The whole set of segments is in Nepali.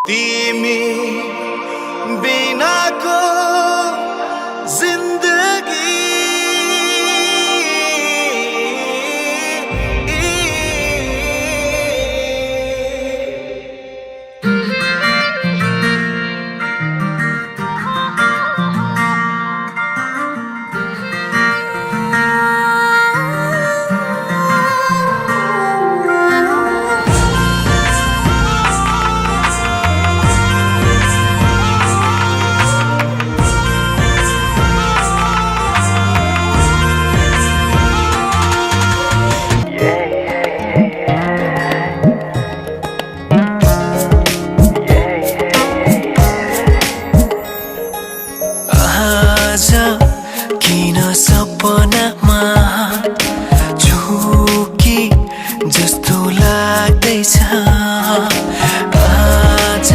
तिमी बिनाको जिन्दगी किन सपनामा झुकी जस्तो लाग्दैछ आज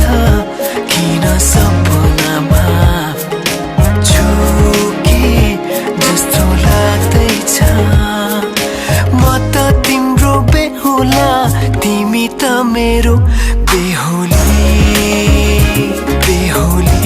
किन सपनामा झुकी जस्तो लाग्दैछ म त तिम्रो बेहुला तिमी त मेरो बेहुली बेहुली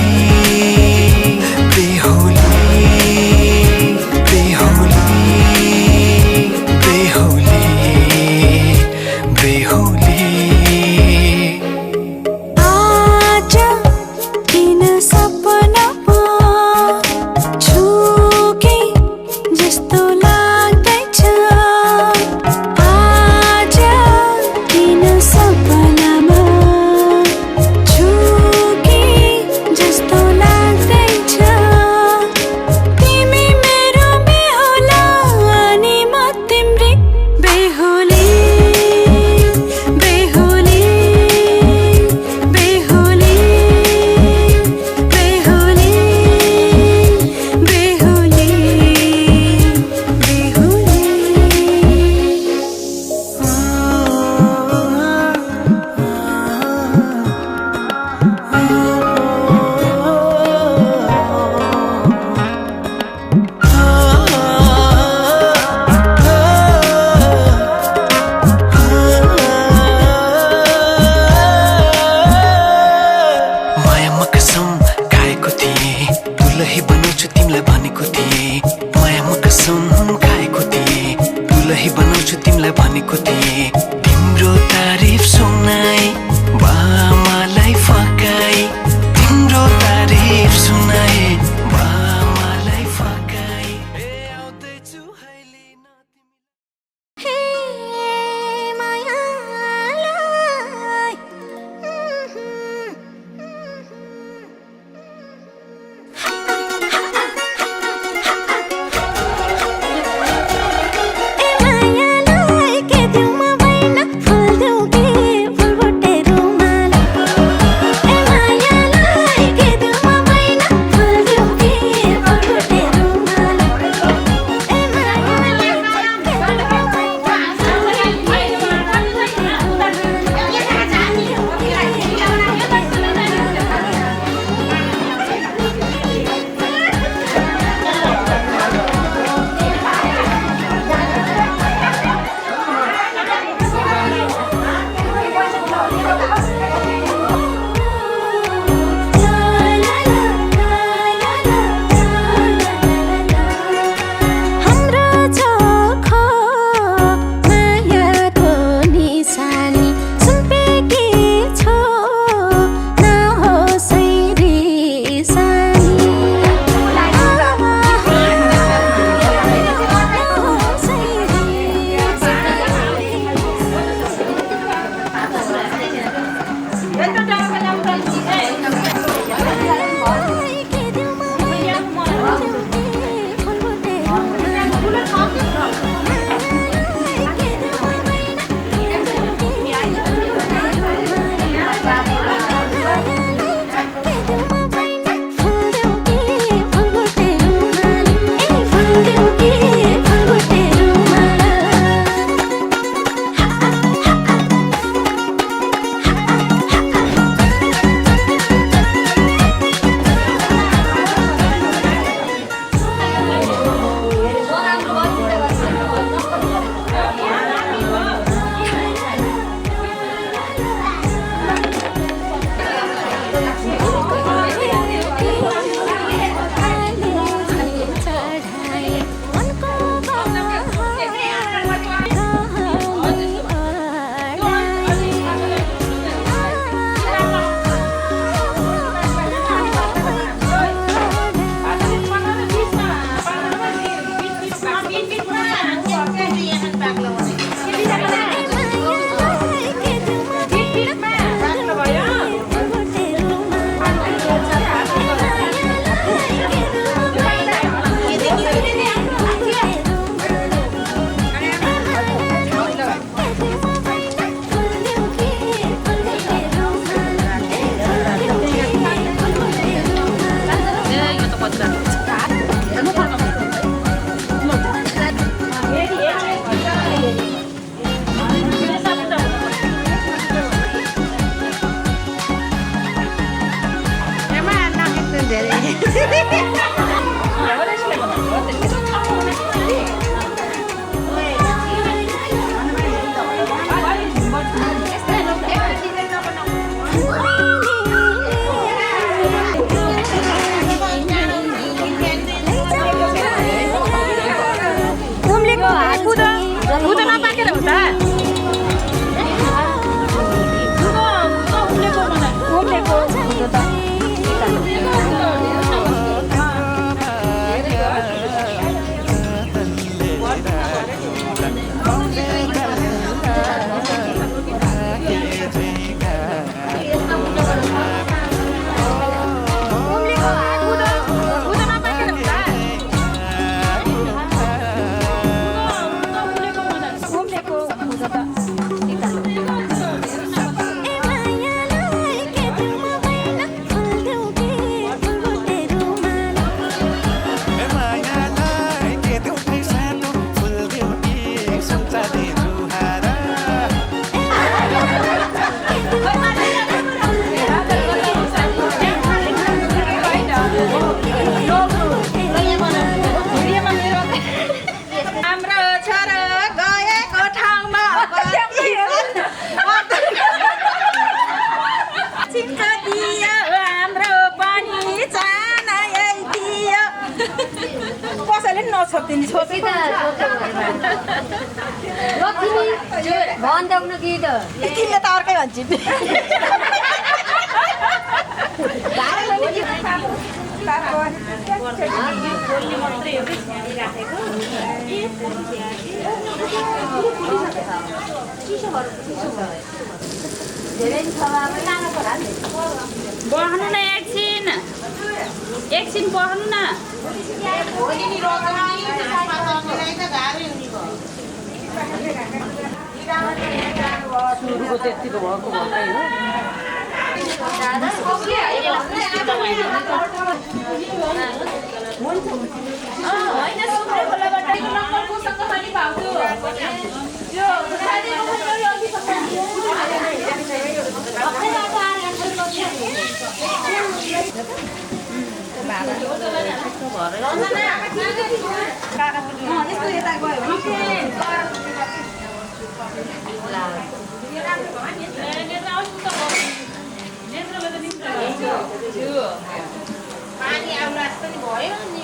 तिमीले त अर्कै भन्छ बढ्नु न एकछिन बढ्नु न सुरुको त्यतिको भएको भएकै हो पानी आउला जस्तो नि भयो नि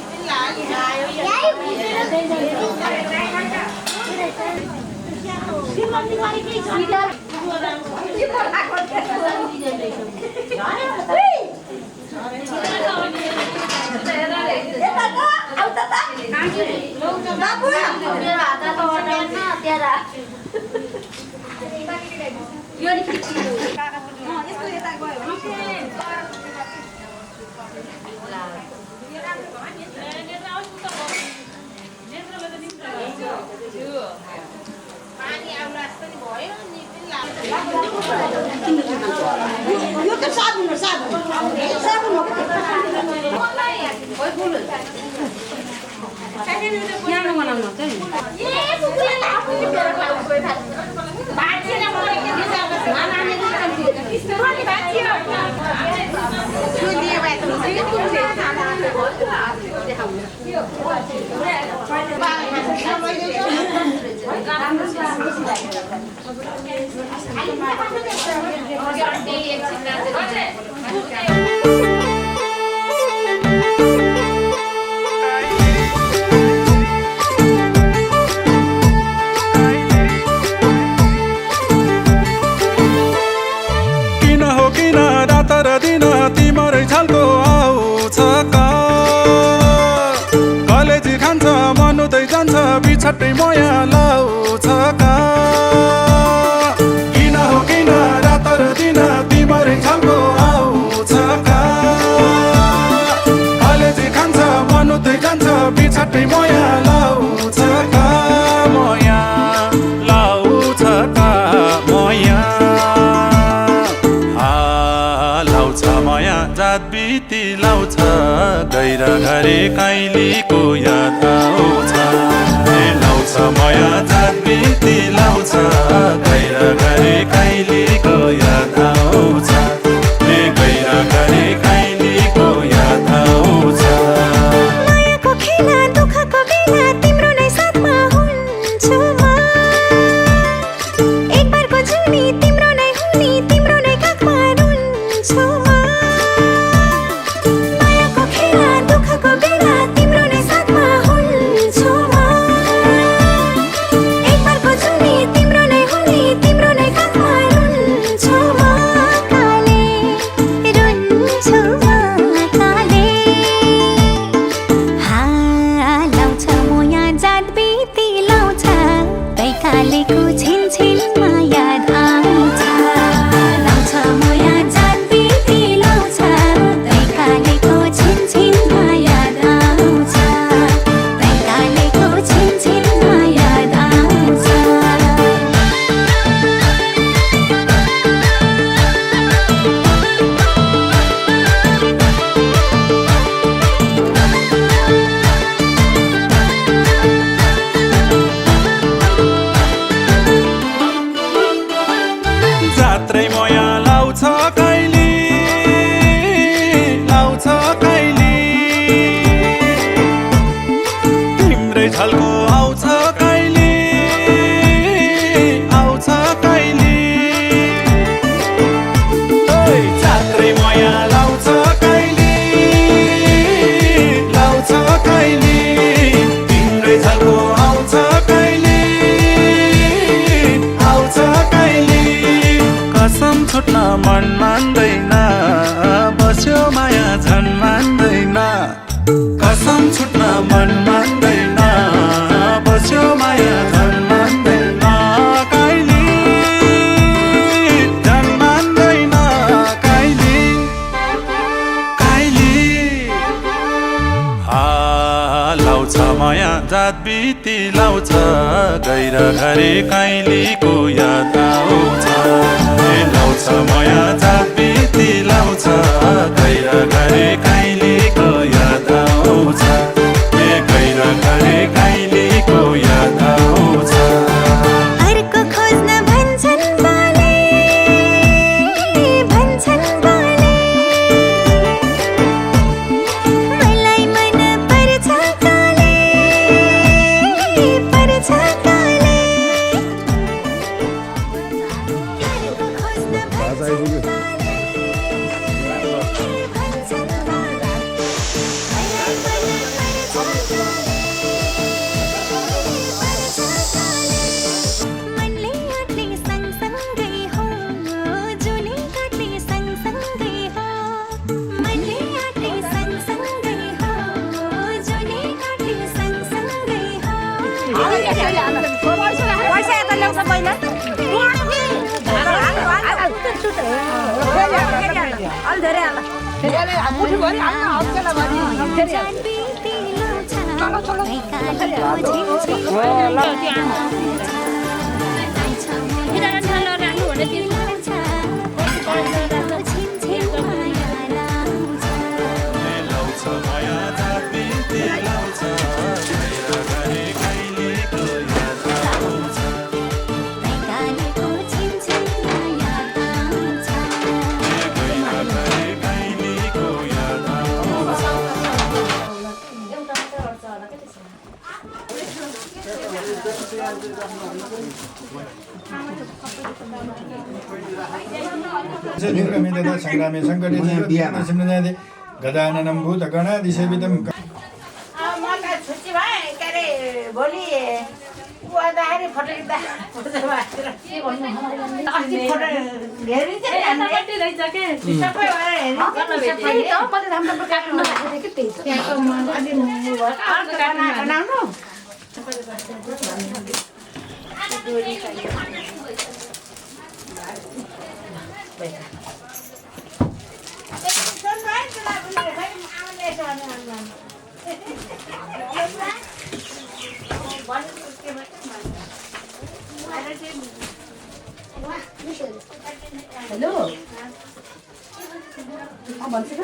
पनि यो त साबुन हो साबुन हो यहाँ बनाउनु हुन्छ तिमरै छलको आउँछ कलेजी खान्छ मन उतै जान्छ बिछट्टै मया लाउँछ किन हो किन रात र दिन तिमरै छलको आउँछ कलेजी खान्छ मन उतै जान्छ बिछट्टै मया लाउँछ मया लाउँछ मया जात बिती लाउँछ गैर घरे काइलीको याद आउँछ लाउँछ मया जात बिती लाउँछ गैर घरे काइलीको याद आउँछ गैर घरे काइलीको याद तिलाउँछ गैरा घरे काइलीको याद आउँछ लाउँछ माया चापी तिलाउँछ गैरा घरे काइलीको याद आउँछ गैरा घरे काइलीको याद आउँछ अर्को खोज्न भन्छन् बाले मलाई मन पर्छ काले अर्को खोज्न भन्छन् मनले आँट्ने सँगसँगै हो जुनी काट्ने सँगसँगै हो मनले आँट्ने सँगसँगै हो जुनी काट्ने सँगसँगै हो पैसा यता ल्याउँछ पहिला अलि धेरै हाल जान बिते लाउँछ मैकानको झिन्छिङ लाउँछ मैकानको झिन्छिङ माया लाउँछ लाउँछ माया चापी तिलाउँछ गैरा घरे काइलीको याद आउँछ मैकानको झिन्छिङ माया लाउँछ गैरा घरे काइलीको याद आउँछ निर्गमितदा संग्रामे सङ्कटे गदाननं भूतगणादिसेवितं म त छुट्टी भए के अरे भोलि उ आउँदाखेरि फोटो खिच्दा अस्ति फोटो हेरिन्छ नि सबै भएर बनाउनु हेलो भन्छु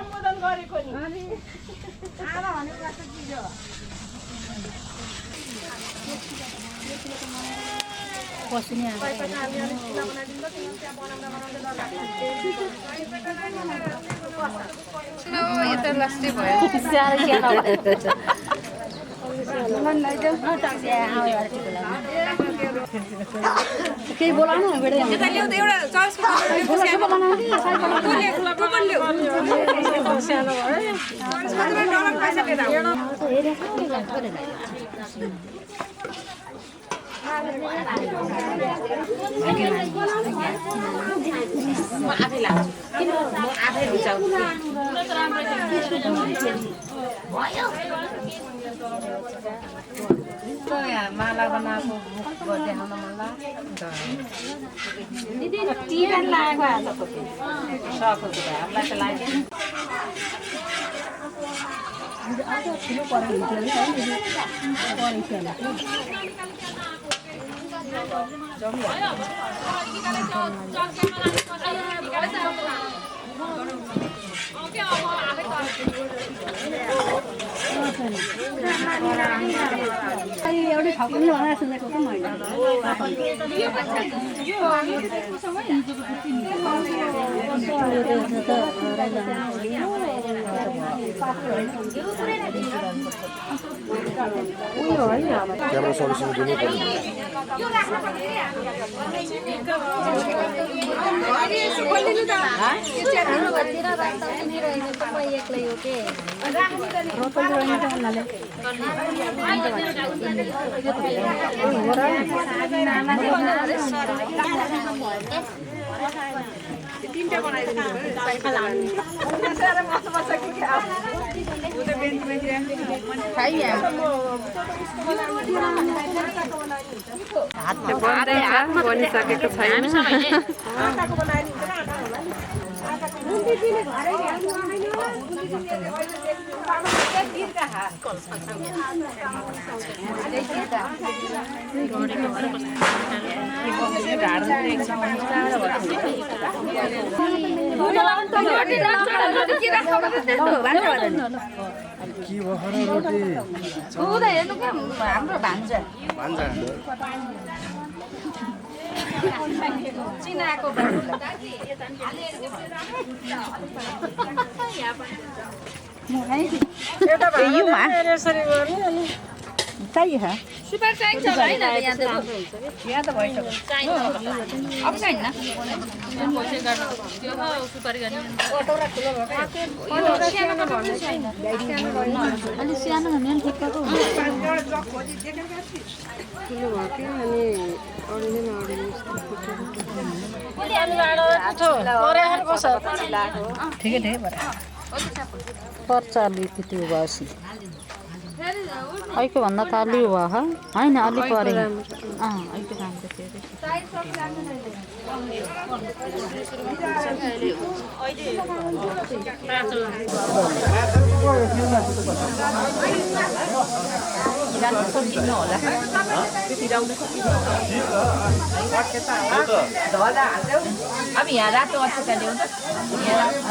सम्बोधन गरेको नि आमा भनेको कस्तो चिज हो पसिने यता लास्टै भयो केही बोलाउनु यता ल्याउ त एउटा चर्चको म आफै लाग्छु म आफै रुचाउँछु माला बनाएको मुख देखाउन मन लाग्छ टिभन लागेको हाल्नु सकेको भए हामीलाई त लाग्यो एउटै ठकुनी भनेर सुनेको कि मैले क्यामेरा सर्भिसिङ दिनै पर्यो तीनटा बनाइदिनु बनिसकेको छैन हाम्रो भान्जा चिनाको चाहिए सुपर चाहिन्छ हैन यहाँ त भइसक्यो अब छैन पैसा गर्नु त्यो सुपारी गर्ने अलि सानो भने पनि ठिक्कको हुन्छ ठुलो भयो कि अनि अडिँदैन ठिकै ठिकै पर्छ अलिकति भएपछि अहिलेको भन्दा त अलि भयो होइन अलि परे अहिले काम अब यहाँ रातो अछुता ल्याउ त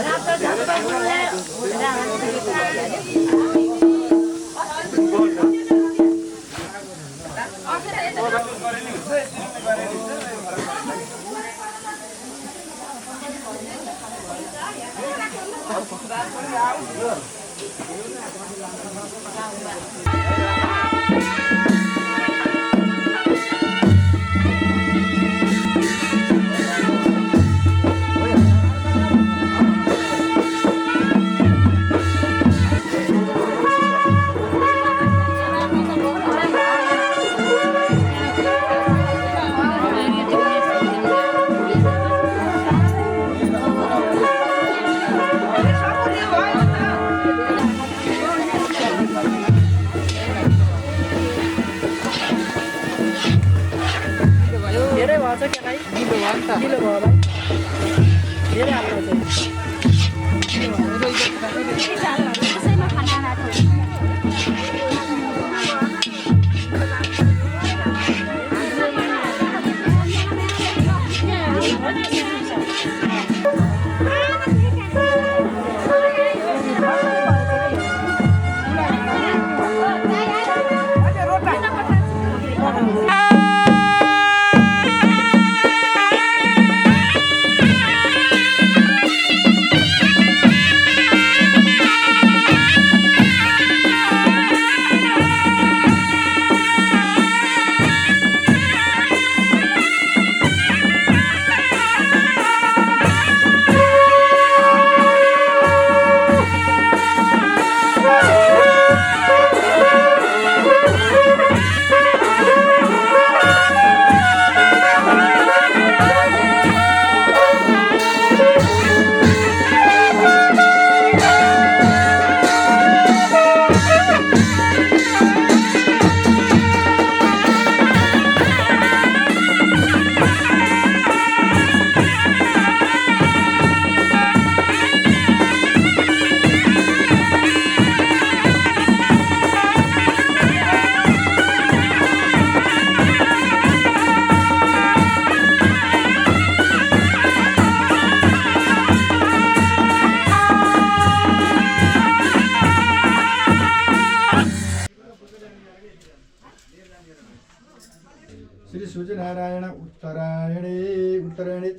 नारायण उत्तरायणे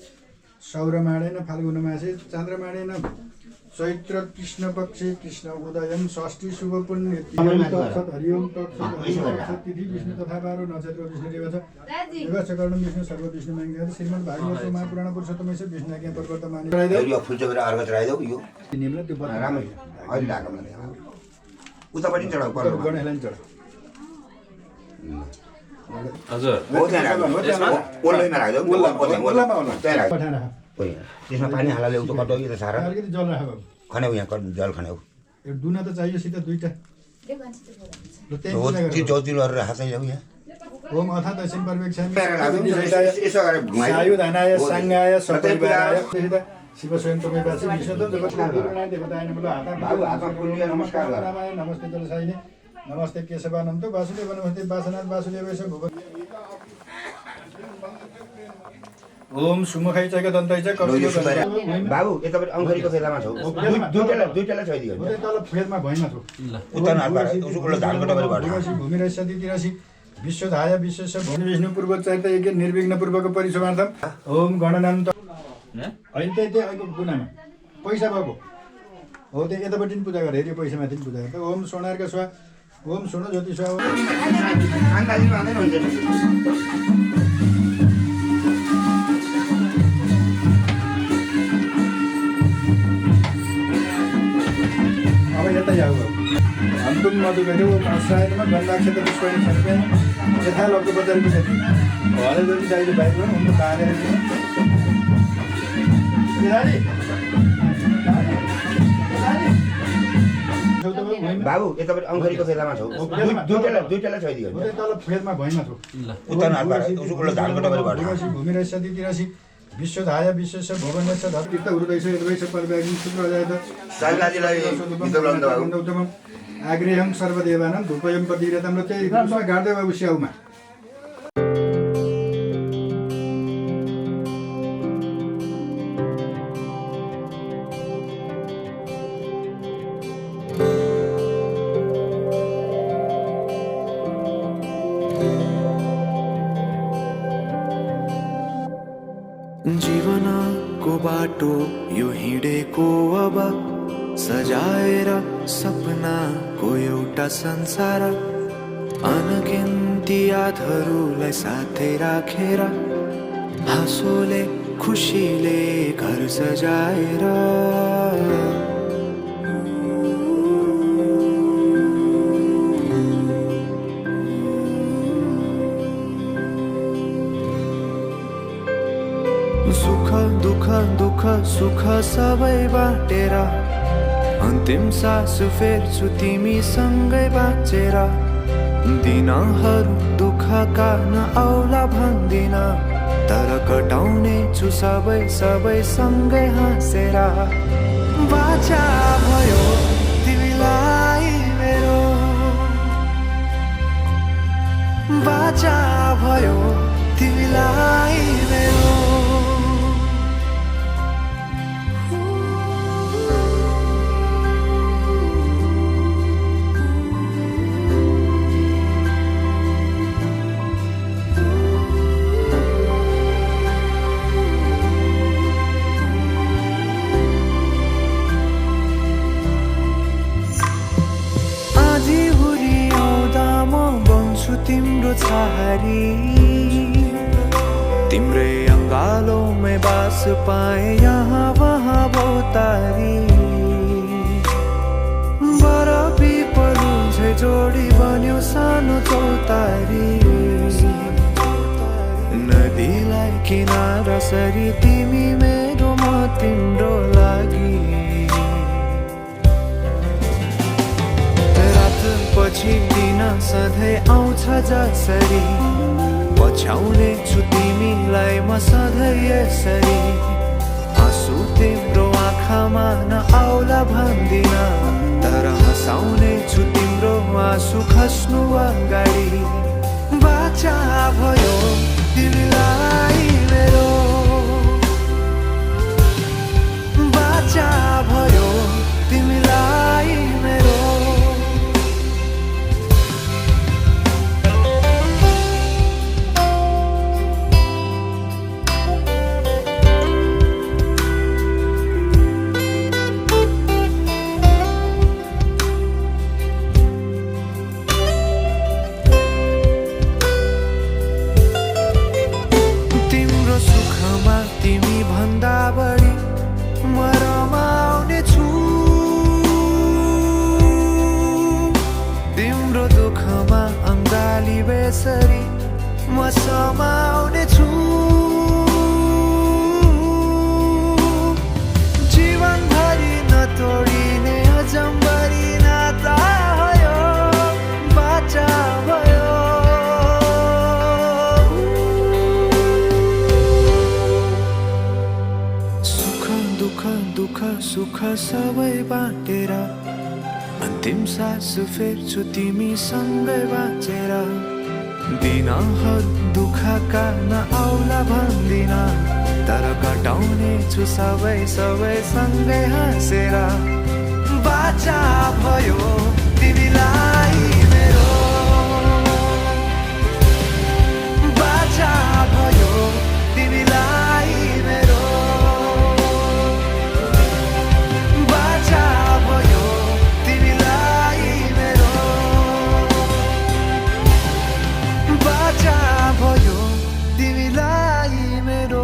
सौरमाणेन फाल्गुन मासे चन्द्रमाणेन चैत्र कृष्ण पक्षे कृष्ण उदयं षष्ठी शुभ पुण्य हरिओम तत्सत् तिथि विष्णु तथा 12 नक्षत्र विष्णु देवता देवचकर्ण विष्णु सर्व विष्णु मंगल श्रीमद् भागवत महापुराण पुरुषोत्तम से विष्णु आज्ञा प्रवर्तमान यो फुल चोकेर अर्घ चढाइदेऊ यो निम्न त्यो बता राम्रै अहिले ढाका मलाई उतापट्टि चढाउ पर्छ गणेशलाई चढा हजुर ओल्लैमा राख्देऊ त्यहाँ राख पठाना त्यसमा पानी हालेर उता कटाउ यो त सारा अलिकति जल राख बाबु खन्याउ यहाँ जल खन्याउ यो दुना त चाहियो सिधा दुईटा ल त्यही पूजा त्यो गर्नु चौतिर गरेर राख चाहिँ यहाँ ओम अथ दक्षिण पर्वेक्षामि यसो गरेर घुमाइ सायुधानाय संगाय सपरिवाराय शिव स्वयं तमै वासी विश्वतो जगत्कारणा देवताय नमः बाबु हातमा फुल लिएर नमस्कार गर रामाय नमस्ते जलसायिने नमस्ते केशवानन्त वासुदेव नमस्ते वासनाथ वासुदेवेश भुव ओम सुमुखाइ चैक दन्तै च कपिलो बाबु यतापट्टि अङ्खरीको फेलामा छौ दुईटालाई छोइदियो उतै तल फेदमा भइमा छु उत्तर हातबाट उसको धानको डबरी बाट भूमिराज सती 83 विश्वधाय विश्वेश्वर भूमि विष्णु पूर्व चैत्य यज्ञ निर्विघ्न पूर्वक परिसमार्थम ओम गणनान्त हैन त्यही अहिले गुनामा पैसा बाबु हो त्यो यतापट्टि पूजा गरे यो पैसा माथि पूजा गर्दा ओम सोनारका स्वा ओम सोना ज्योति स्वा आन्दाजीमा आउँदैन हुन्छ अब यता जाऊ अन्तिम मधुगेरो आश्रयमा गन्धाक्षेत्र पुष्पैन सर्पेन यथा लब्ध बजारको छ हरे जति चाहिए बाइकमा उनको बारेर बाबु यतापट्टि अङ्खरीको फेलामा छौ दुईटालाई छोइदियो तल फेदमा भइमा छु उत्तर हातबाट उसको धानको डबरी बाट भूमिराज सती 83 विश्वधाय विश्वेश्वर भुवनेश्वर धरतीर्थ हृदयश हृदयश परव्याग्नि शुक्र जायत साइलाजीलाई उत्तमम् आग्रेहं सर्वदेवानां धूपयं पतिरतं र त्यही रूपमा गाड्दै बाबु स्याउमा जीवनको बाटो यो हिँडेको अब सजाएर सपनाको एउटा संसार अनगिन्ती यादहरूलाई साथै राखेर हाँसोले खुसीले घर सजाएर सुख दुःख दुःख सुख सबै बाटेर अन्तिम सास फेर्छु तिमीसँगै बाँचेर दिनहरू दुःखका नआउला भन्दिन तर कटाउने छु सबै सबै सँगै हाँसेर बाचा भयो तिमीलाई मेरो बाचा भयो तिमीलाई मेरो तिम्रो छहारी तिम्रै अङ्गालोमै बास पाए यहाँ वहाँ भौतारी बरफी पलुझै जोडी बन्यो सानो चौतारी नदीलाई किनारा सरी तिमी मेरो म तिम्रो लागि पछि दिन सधैँ आउँछ जसरी पछ्याउने छु तिमीलाई म सधैँ यसरी आँसु तिम्रो आँखामा नआउला भन्दिन तर हँसाउने छु तिम्रो आँसु खस्नु अगाडि बाचा भयो तिमीलाई मेरो बाचा भयो तिमीलाई मेरो जसरी म समाउने छु जीवनभरि नतोडिने अजम्बरी नाता भयो बाचा भयो सुख दुःख दुःख सुख सबै बाँटेर अन्तिम सास फेर्छु तिमीसँगै बाँचेर दिनहरू दुःखका नआउला भन्दिन तर घटाउने छु सबै सँगै हाँसेर बाचा भयो तिमीलाई मेरो बाचा भयो तिमीलाई मेरो बाचा भयो तिमीलाई मेरो बाचा भयो तिमीलाई मेरो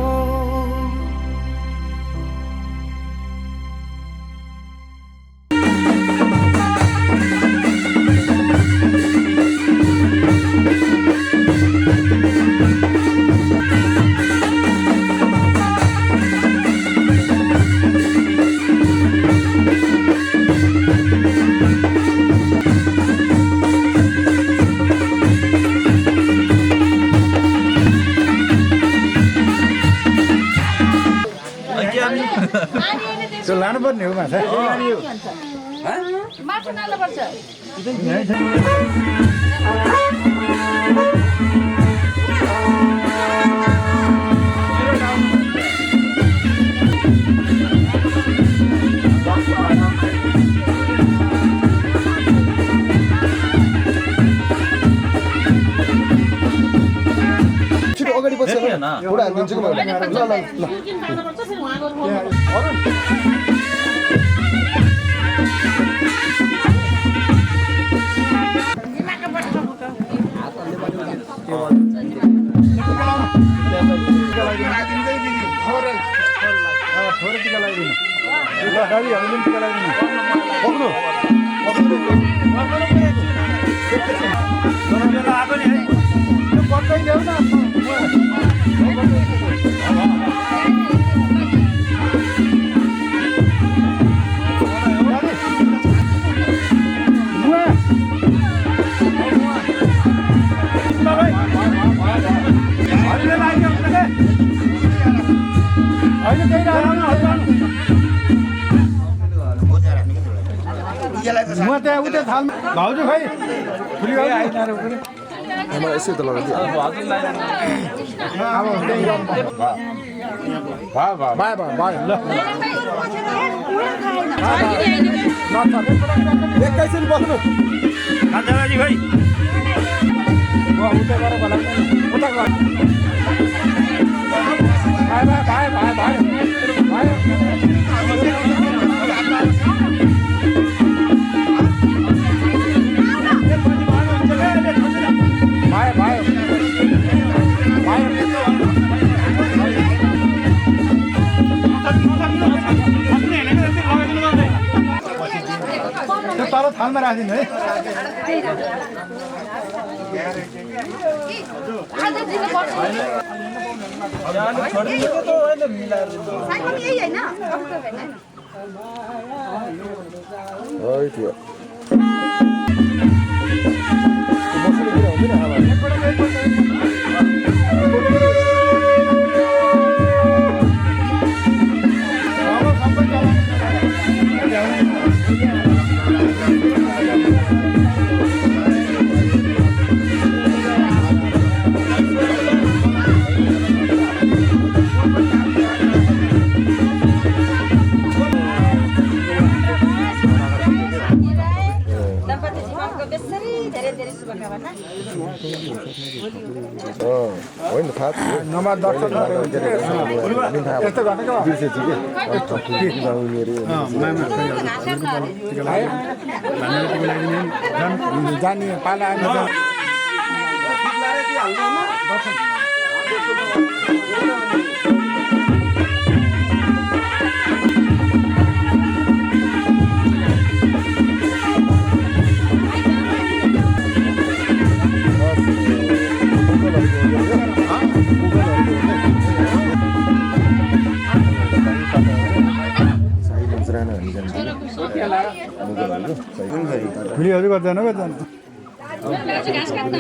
त्यो लानुपर्ने हो माछा माछा नाल्नुपर्छ छिटो अगाडि पछि बुढा हालिदिन्छु कि ल थोरै टिका लगाइदिनु ल दादी हामीले टिका लगाइदिनु पक्नु आएको नि है यो पक्कै देऊ न म त्यहाँ उता थाल भाउजू खै फुली यसो त लगाइदियो एकैछिन बस्नु खान्छ खै उता गएर भला उता गएर तल थालमा राखिदिनु है होइन थाहा नम्बर दर्शन यस्तो भनेको बिर्सेछु कि जाने पाला भिडियोहरू गर्दैन गर्दैन घाँस काट्न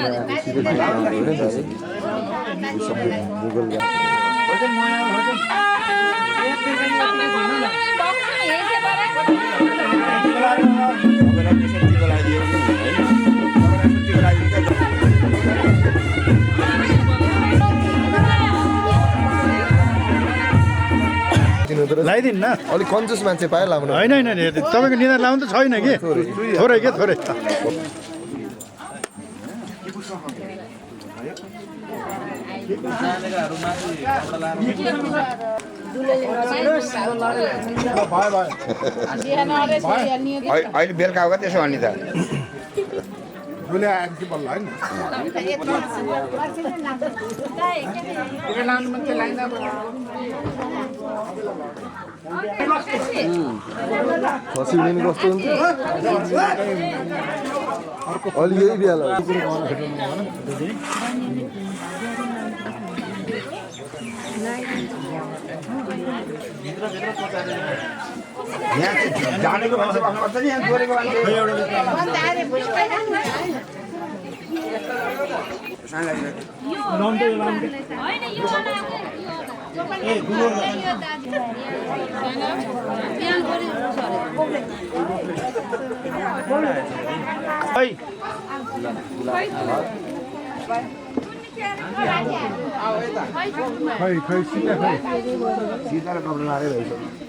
लगाइदिन्न अलिक कन्जुस मान्छे पायो लाउनु होइन होइन तपाईँको निधार लाउनु त छैन कि थोरै के थोरै अहिले बेलुका हो त्यसो भने त खसी उडेन कस्तो हुन्छ अलि यही बिहाल यहाँ जानेको मान्छे बस्नुपर्छ नि यहाँ जोरेको मान्छे खै सिधा खै सीधा कपडा लाएर भइसक्यो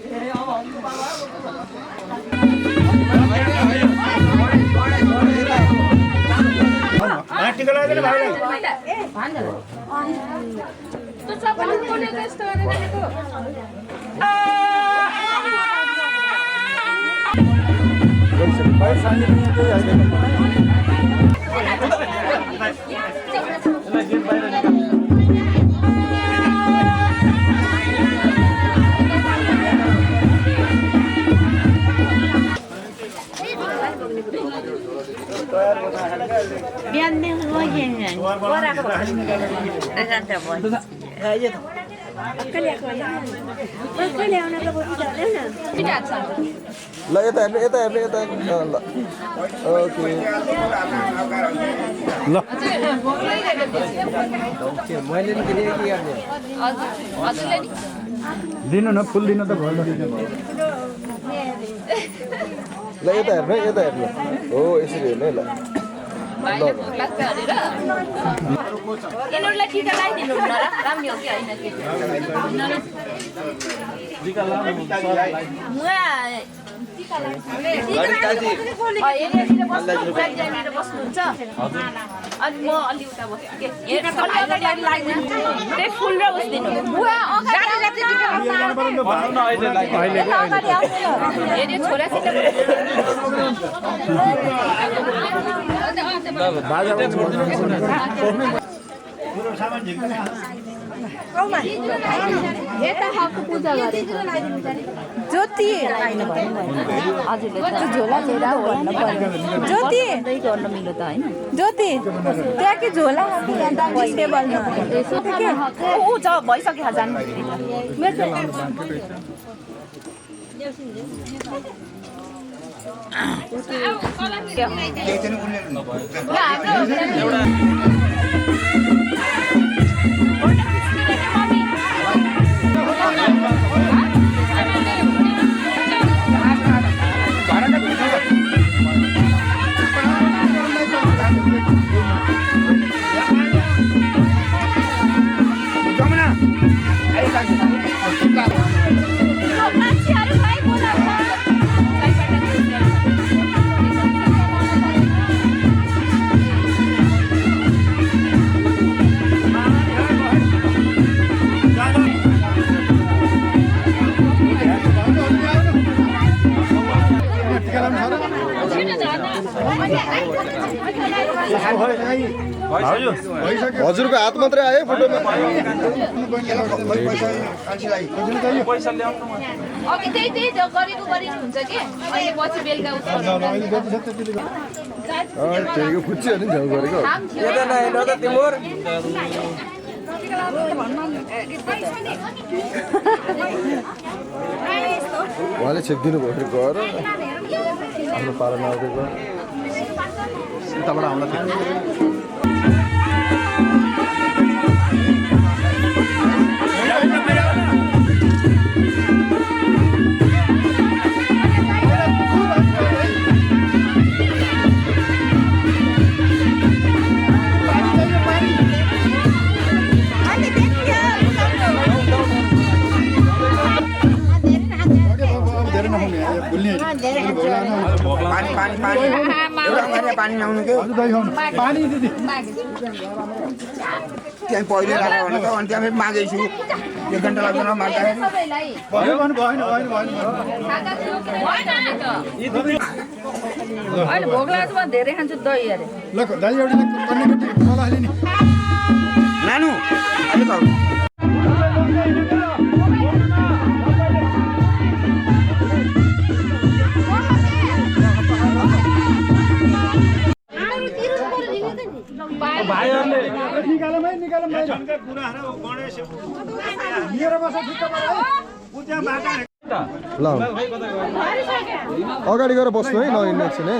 बिहान ल यता हेर्नु यता हेर्नु यता ल ओके ल दिनु न फुल दिनु त भयो ल यता हेर्नु यता हेर्नु हो यसरी हेर्नु है ल यिनीहरूलाई टिका लगाइदिनु न राम्रो हो कि होइन बस्नुहुन्छ अनि म अलि उता बस्छु के फुल र उस दिनु छोरासित पूजा गरेको ज्योति झोला लिएर भन्नु पर्यो ज्योति गर्न मिल्यो त होइन ज्योति त्यहाँ के झोला टेबलमा भइसक्यो जानु हजुरको हात मात्रै आयो फोटोमा अघि त्यही गरेको हुन्छ कि अहिले पछि बेलुका त्यहीको फुच्ची हो नि झ्याउ गरेको उहाँले छेकिदिनु भयो गएर आफ्नो पालामा आउँदैछ उताबाट आउँदा थियो पानी नआउनु के पानी दिदी त्यहाँ पहिले राखेको भने त अनि त्यहाँ मागेछु 1 घण्टा लाग्दैन माग्दाखेरि अहिले भोक लाग्छ म धेरै खान्छु दही अरे ल दाइ एउटा कन्नेकटी मलाई हाले नि नानु अलिक आउनु ल अगाडि गएर बस्नु है नहिँड्नु एकछिन है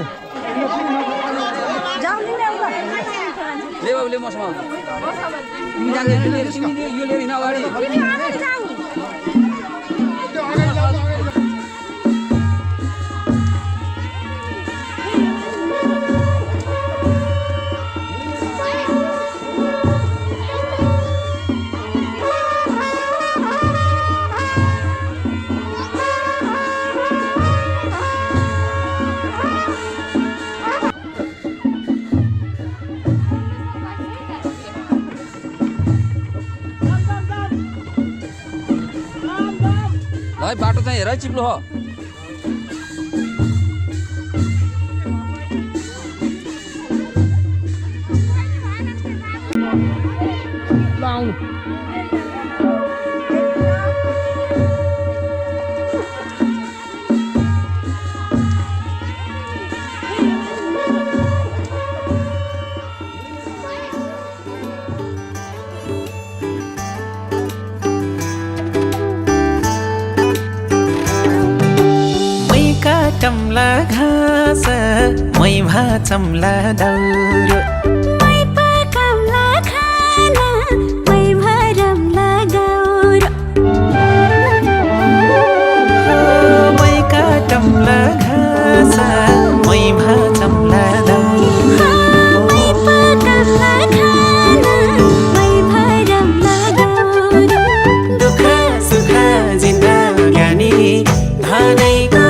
भाइ बाटो चाहिँ हेर चिप्लो हो चम्ला घाँस मै भाचम्ला दाउरो मै पकाउला खाना मै भरमला गाउरो मै काटम्ला घाँस मै भाचम्ला दाउरो मै पकाउला खाना मै भरमला गाउरो दुःख सुख जिन्दगानी धनैको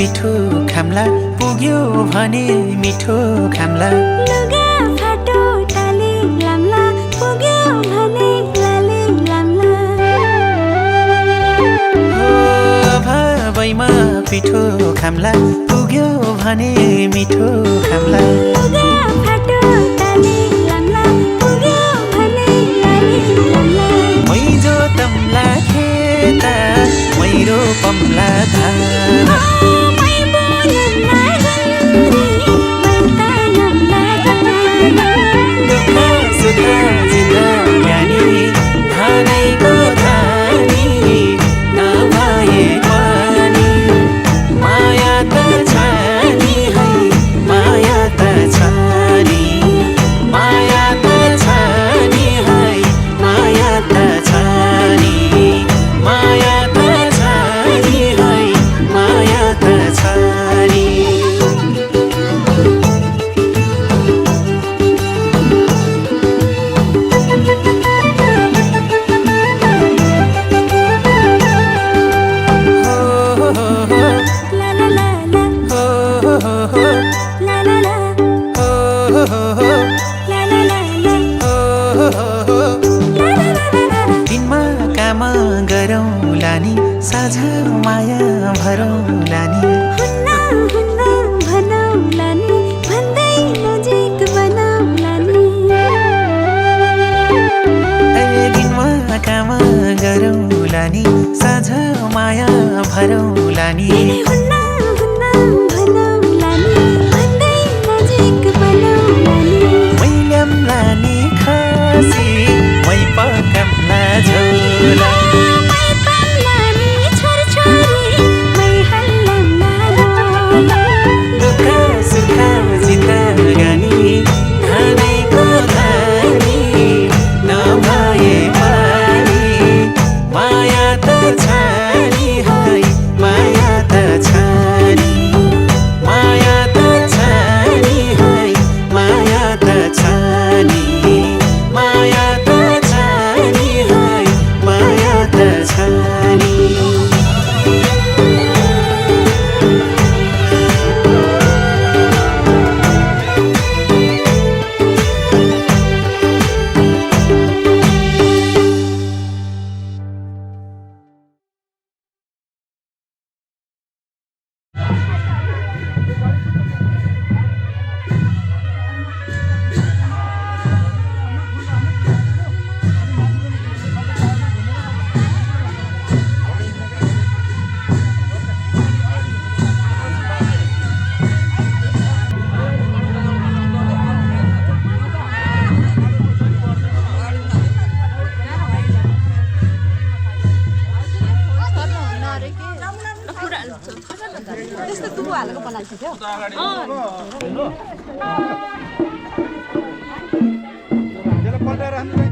पिठो खाम्ला पुग्यो भने मिठो खाम्ला लुगा फाटो टाली लाम्ला पुग्यो भने लाली लाम्ला भाइमा पिठो खाम्ला पुग्यो भने मिठो खाम्ला लुगा फाटो टाली लाम्ला पुग्यो भने लाली लाम्ला मै जोतम्ला खेता मै रोपम्ला धान माया त साझा माया भरौला नि हुन्न हुन्न भनौला नि भन्दै नजिक बनाउला नि दिनमा काम गरौला नि साझा माया भरौला नि हुन्न हुन्न भनौला नि भन्दै नजिक बनाउला नि मै ल्याम्ला नि खसी मै पकाम्ला झोला मै पाम्ला नि छोरछोरी मै हल्लाम्ला रोला दुःख सुख जिन्दगानी खानेको धानी नभए पनि माया त छ नि है माया त छ नि माया त छ नि है माया त छ नि माया त छ नि है माया त छ नि त्यसलाई पल्टाएर राख्नु है।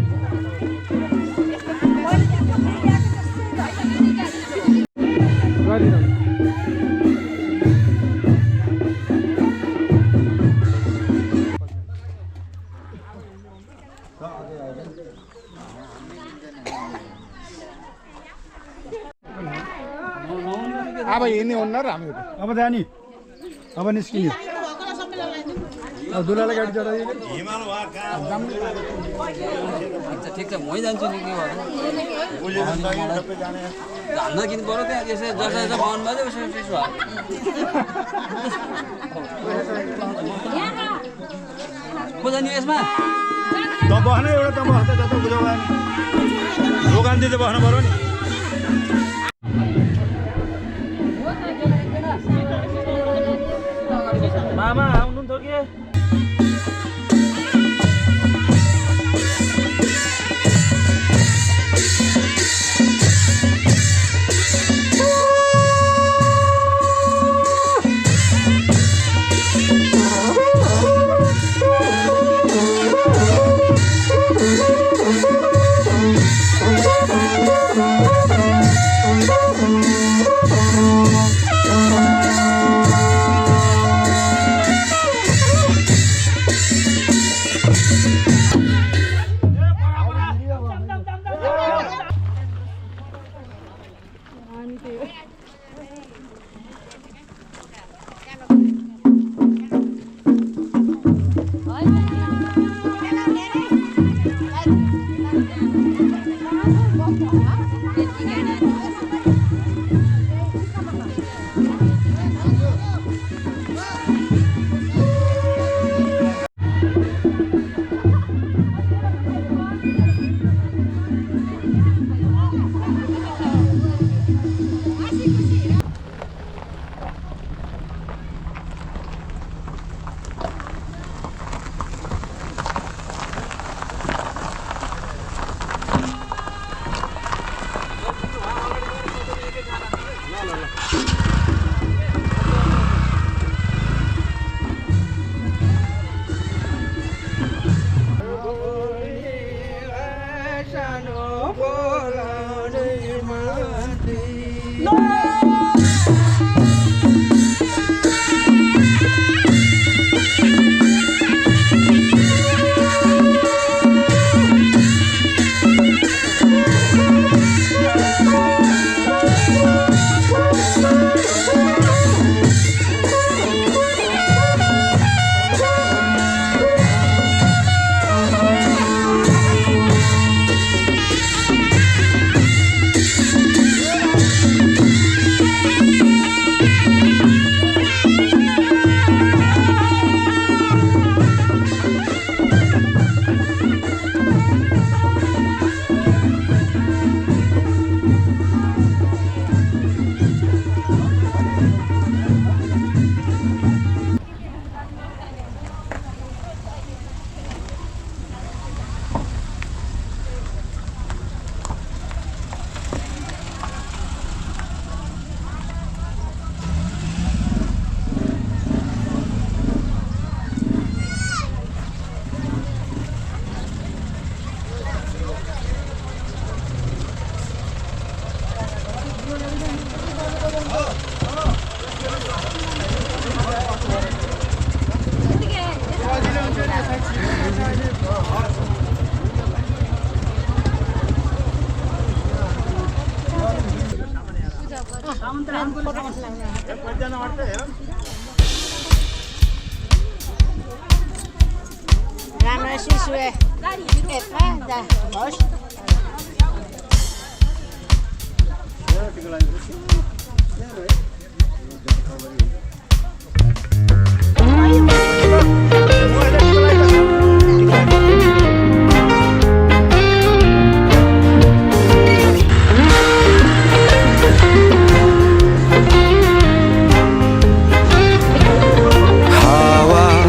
अब हिँड्ने हुन्न र हामी अब जाने अब निस्किने अब दुलालाई गाडी चढाइदिने अच्छा ठिक छ मै जान्छु नि के भयो धान्न किन पर्यो त्यहाँ यसो जसो जसो बाहुन बाजे उसो त्यसो को जाने यसमा त बस्न एउटा त बस्दा जता बुझाउ दोकान दिँदै बस्नु पर्यो नि मामा आउनुहुन्थ्यो के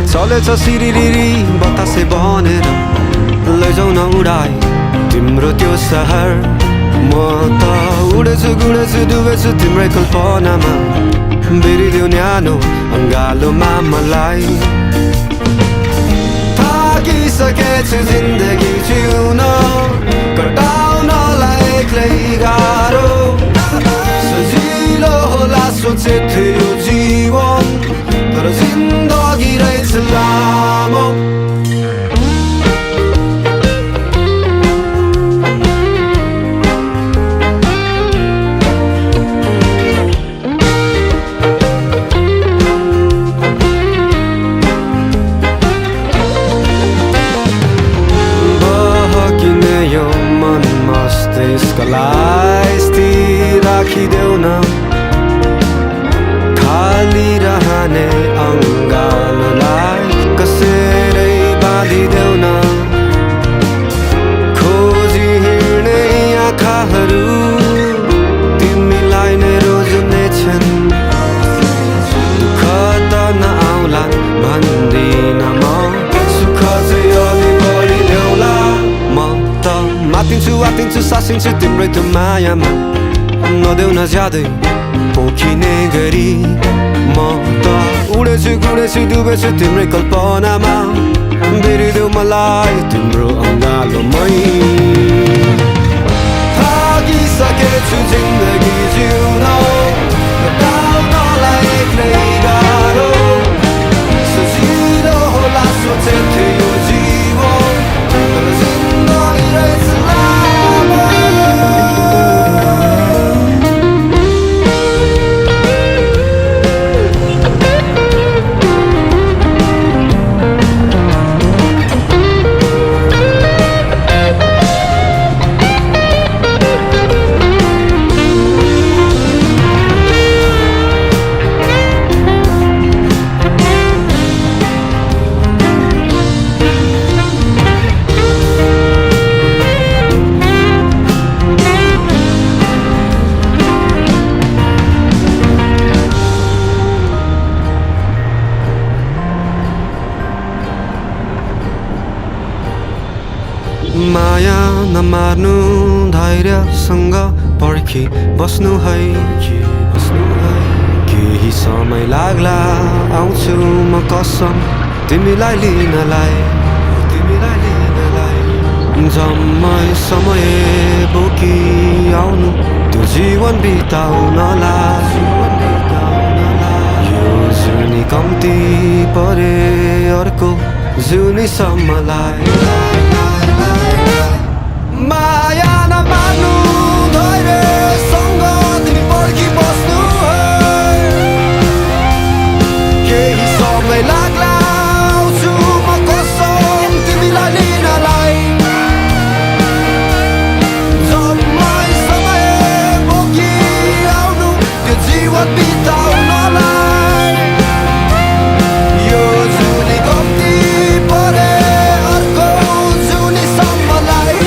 चलेछ सिरिरी बतासे बनेर लैजाउन उडाई तिम्रो त्यो सहर म त उडेछु गुडेछु डुबेछु तिम्रै कल्पनामा बेरिदेऊ न्यानो अङ्गालोमा मलाई थाकिसकेछु जिन्दगी जिउन कटाउनलाई एक्लै गाह्रो सजिलो होला सोचे थियो जीवन तर जिन्दगी रहेछ लामो बहकिने यो मन मस्तिष्कलाई स्थिर राखिदेऊ न खाली रहने अङ्गालोलाई कसरी बाँधिदेऊ न खोजी हिँड्ने आँखाहरू तिमीलाई नै रोज्नेछन् दुःख त नआउला भन्दिन म सुख चाहिँ अलि बढी ल्याउला म त मातिन्छु सासिन्छु तिम्रै त्यो मायामा नदेऊ न ज्यादै पोखिने गरी म त उडेछु गुडेछु डुबेछु तिम्रै कल्पनामा बेरिदेऊ मलाई तिम्रो अङ्गालोमै थाकिसकेछु जिन्दगी जिउन कटाउनलाई एक्लै गाह्रो सजिलो होला सोचे थियो जीवन तर जिन्दगी रहेछ लामो माया नमार्नु धैर्यसँग पर्खी बस्नु है केही समय लाग्ला आउँछु म कसम तिमीलाई लिनलाई जम्मै समय बोकी आउनु त्यो जीवन बिताउनलाई यो जुनी कम्ती परे अर्को जुनीसम्मलाई माया नमार्नु धैर्यसँग तिमी पर्खी बस्नु केही समय लाग्ला आउँछु म कसम तिमीलाई लिनलाई जम्मै समय बोकी आउनु त्यो जीवन बिताउनलाई यो जुनी कम्ती परे अर्को जुनीसम्मलाई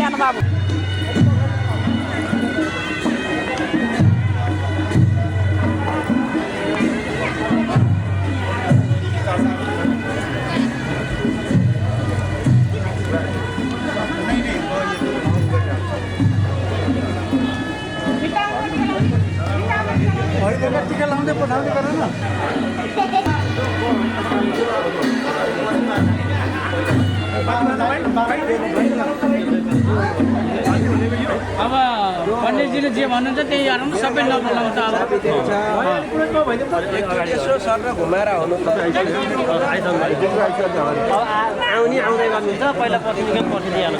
सानो बाबु टिका लाउँदै पठाउँदै गर न अब पण्डितजीले जे भन्नुहुन्छ त्यही गरौँ सबै नबोलाउँछ अब यसो सर घुमाएर आउनु आउने आउँदै गर्नुहुन्छ पहिला पछि दिइहाल्नु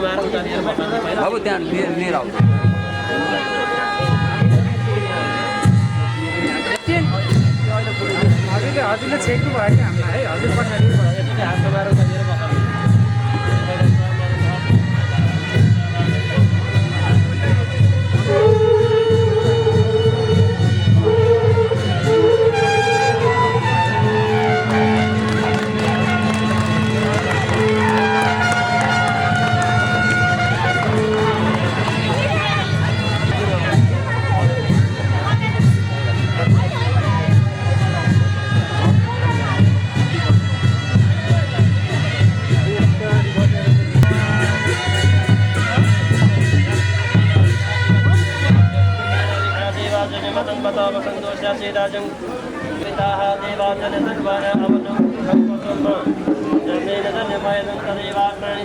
अब त्यहाँ लिएर आउँछ हजुरले छेक्नु भयो कि हामीलाई है हजुर पठाइदिनु भयो यति हात समाएर लिएर बस्नु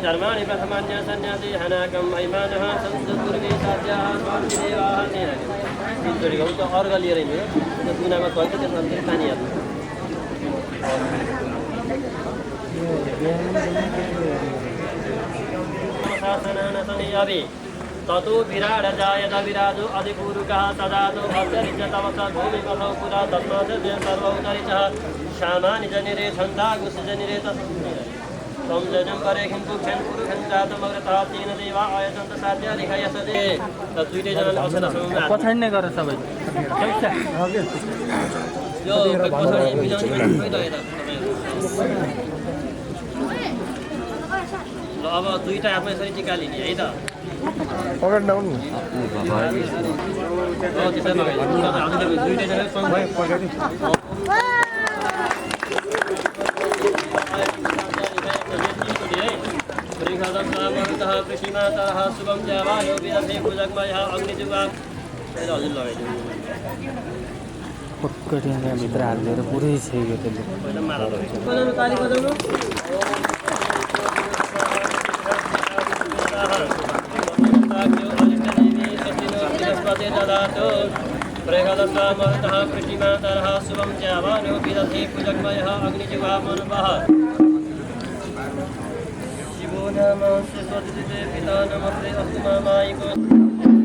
धर्माणि प्रथमान्य सन्यासी हनाकम ऐमानः संस्कृतपूर्वी साध्याः स्वामिदेवाः तेन तिनचोटि गाउँ त्यो अर्घ लिएर हिँड्यो त्यो दुनामा गयो त्यसमा फेरि पानी हाल्नु शासनानसनियाभि ततो विराड जायत विराजो अधिपूरुकः तदातो भक्तरिजतवस भूमिपथौ पुरा तस्मात् सर्वौतरिचः शामानि जनिरे छन्दागुसजनिरे संजनं परेखिं पुक्षन् पुरुषं जातमग्रतः तेन देवा आयतन्त साध्य लिखयसते दुईटै जनाले अक्षरसँग पछाड्ने गरेर सबै यो पछाडि मिलाउने खै त यता ल अब दुईटा हातमा यसरी टिका लिने है त अगाडि नआउनु त्यसैमा हजुरले दुईटै जनाले सँगै कृषिमातरः शुभं जावायो विदधे भुजगमयः अग्निजुगा हजुर लगाइदिनु भित्र हालेर पुरै छैन त्यसले पहिला माला लगाइदिनु ताली बजाउनु प्रेगदस्तामरुतः कृषिमातरः शुभं जावायो विदधे भुजगमयः अग्निजुगा मनवः नमस्ते स्वस्ति पिता नमस्ते अस्तु मामायिको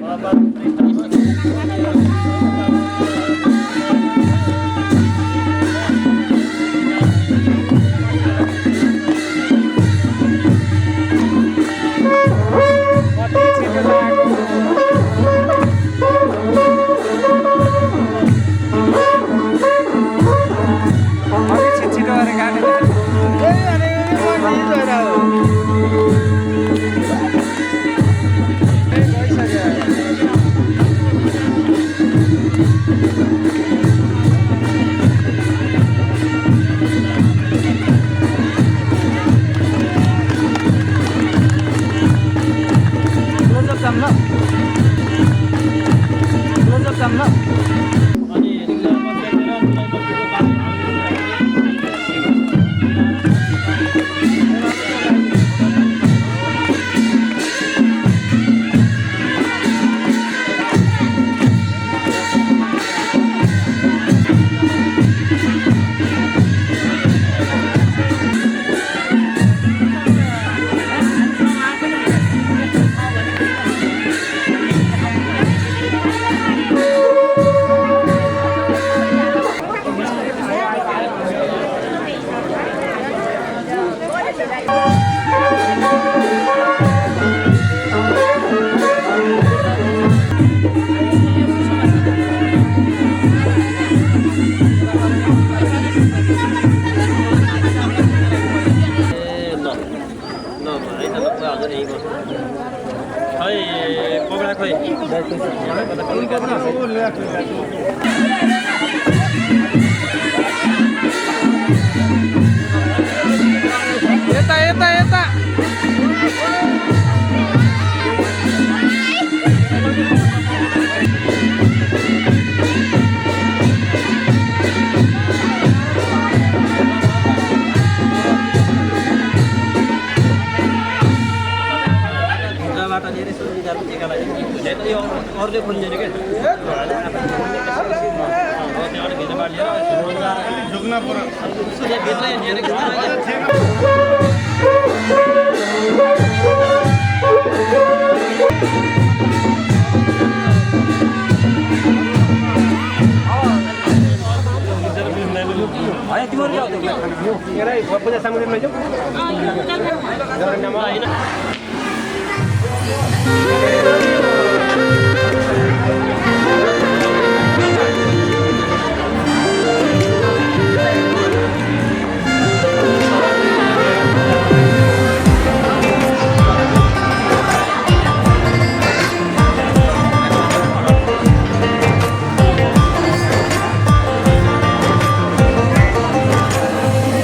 पापा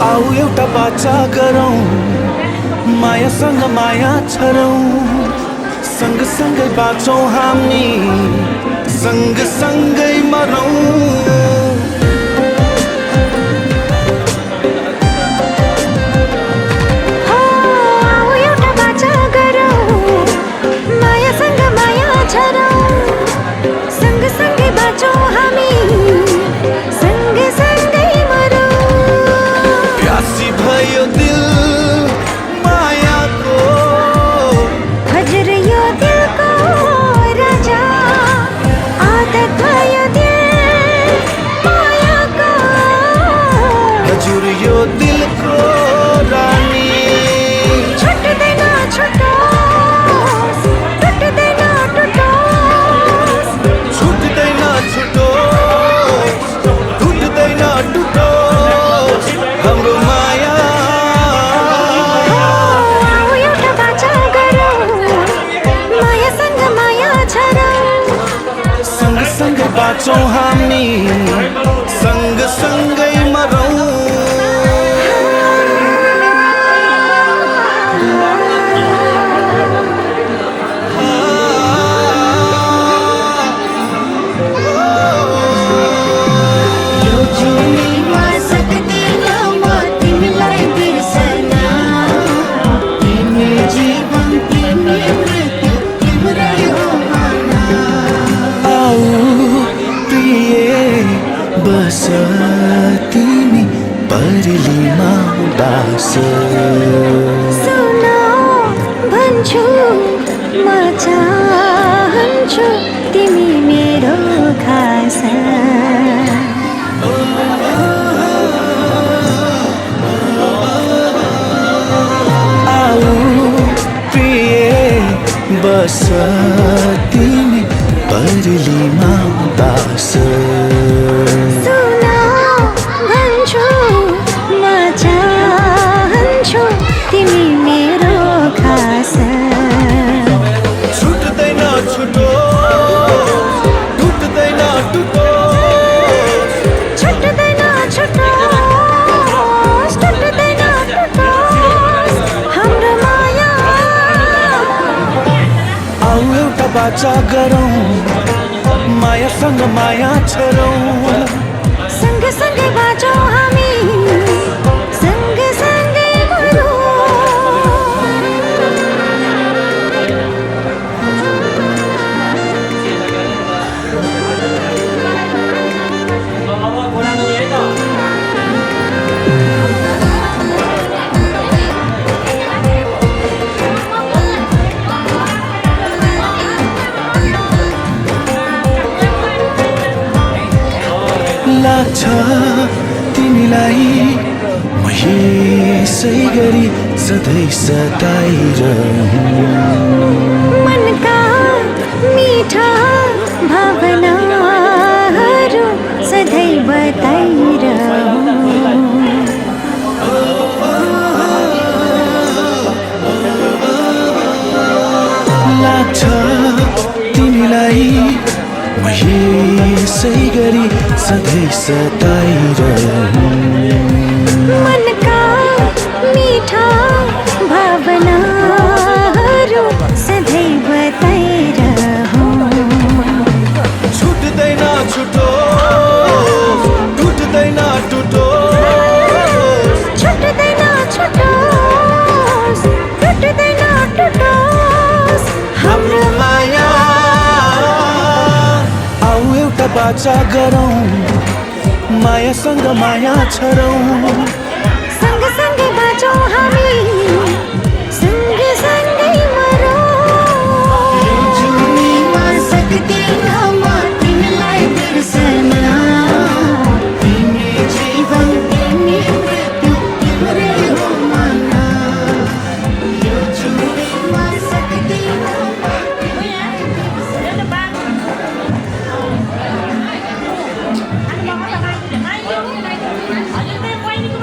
आऊ एउटा बाचा गरौँ मायासँग माया छरौँ सँगसँगै बाँचौँ हामी सँगसँगै मरौँ भन्छु म चाहन्छु तिमी मेरो खास आऊ प्रिय बस तिमी बरलीमा बास सुन भन्छु म चाहन्छु तिमी मेरो खास छुट्दैन छुटो टुट्दैन टुटो छुट्दैन छुटोस् टुट्दैन टुटोस् हाम्रो माया आऊ एउटा बाचा गरौँ मायासँग माया छरौँ सँगसँगै बाँचौँ हामी सँगसँगै मरौँ लाग्छ तिमीलाई म यसै गरी सधैँ सताइरहँ मनका मीठा भावनाहरू सधैँ बताइरहँ लाग्छ तिमीलाई म यसै गरी सधैँ सताइरहँ मनका मीठा भावनाहरू सधैँ बताइरहँ छुट्दैन छुटो टुट्दैन टुटो छुट्दैन छुटोस् टुट्दैन टुटोस् हाम्रो माया आऊ एउटा बाचा गरौँ मायासँग माया छरौँ सँगसँगै बाँचौँ हामी सँगसँगै मरौँ जुनीमा सक्दिन म तिमीलाई बिर्सन तिमी जीवन तिमी मृत्यु तिम्रै हो मन यो जुनीमा सक्दिन म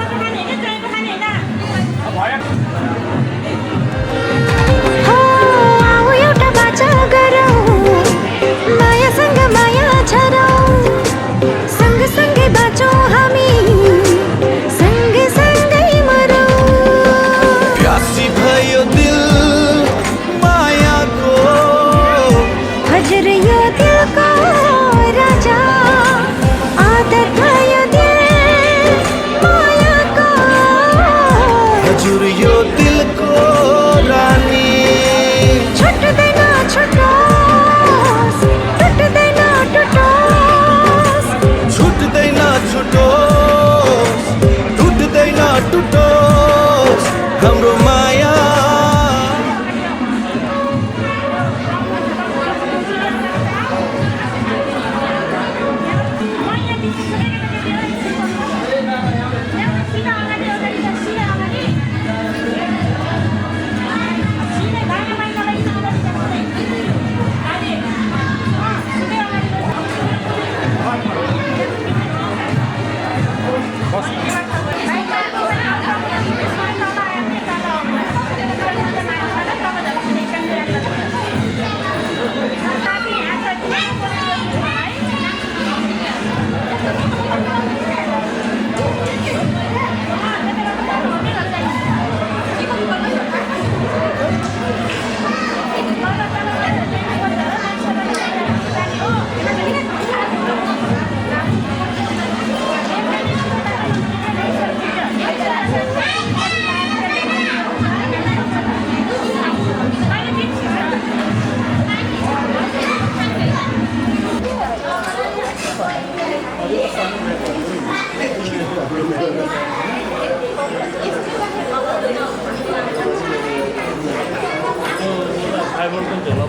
आइफोन पनि झोला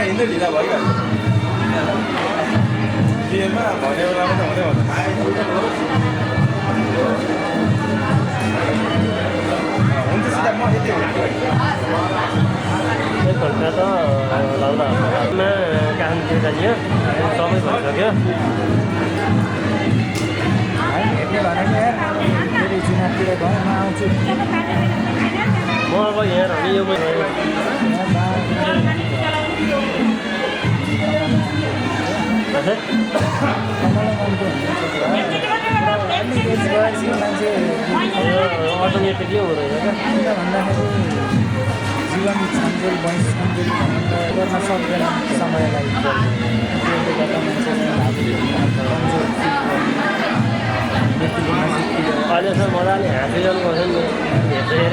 हिँड्दै ढिला भइहाल्यो बिहेमा भन्ने बेलामा त हुँदै हुन्छ सिधा म यति एक घन्टा त लाउँदा हातमा काम दियो सबै भइसक्यो म अब यहाँ हामी यो अटोमेटिकली हुँदैन क्या भन्दाखेरि जीवन छन्जेल वैँस छन्जेल गर्न सक्दैन समयलाई त्यसले गर्दा अहिलेसम्म मजाले हाँसिरहनु पर्छ नि हेरेर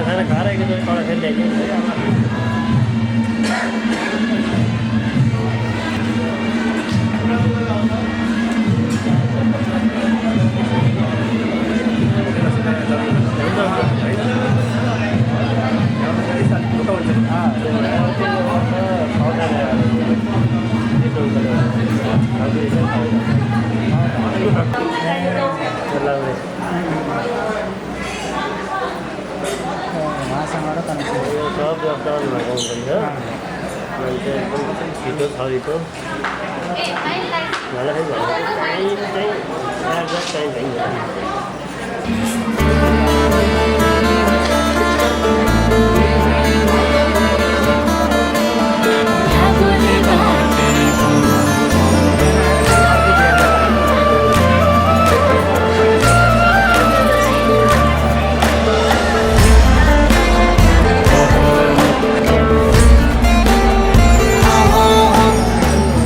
खाना खाएर एकचोटि तल फेरि ल्याइदिनु सब व्यवस्था लगाउँछ मान्छे एकदम छिटो छरितो मलाई चाहिँ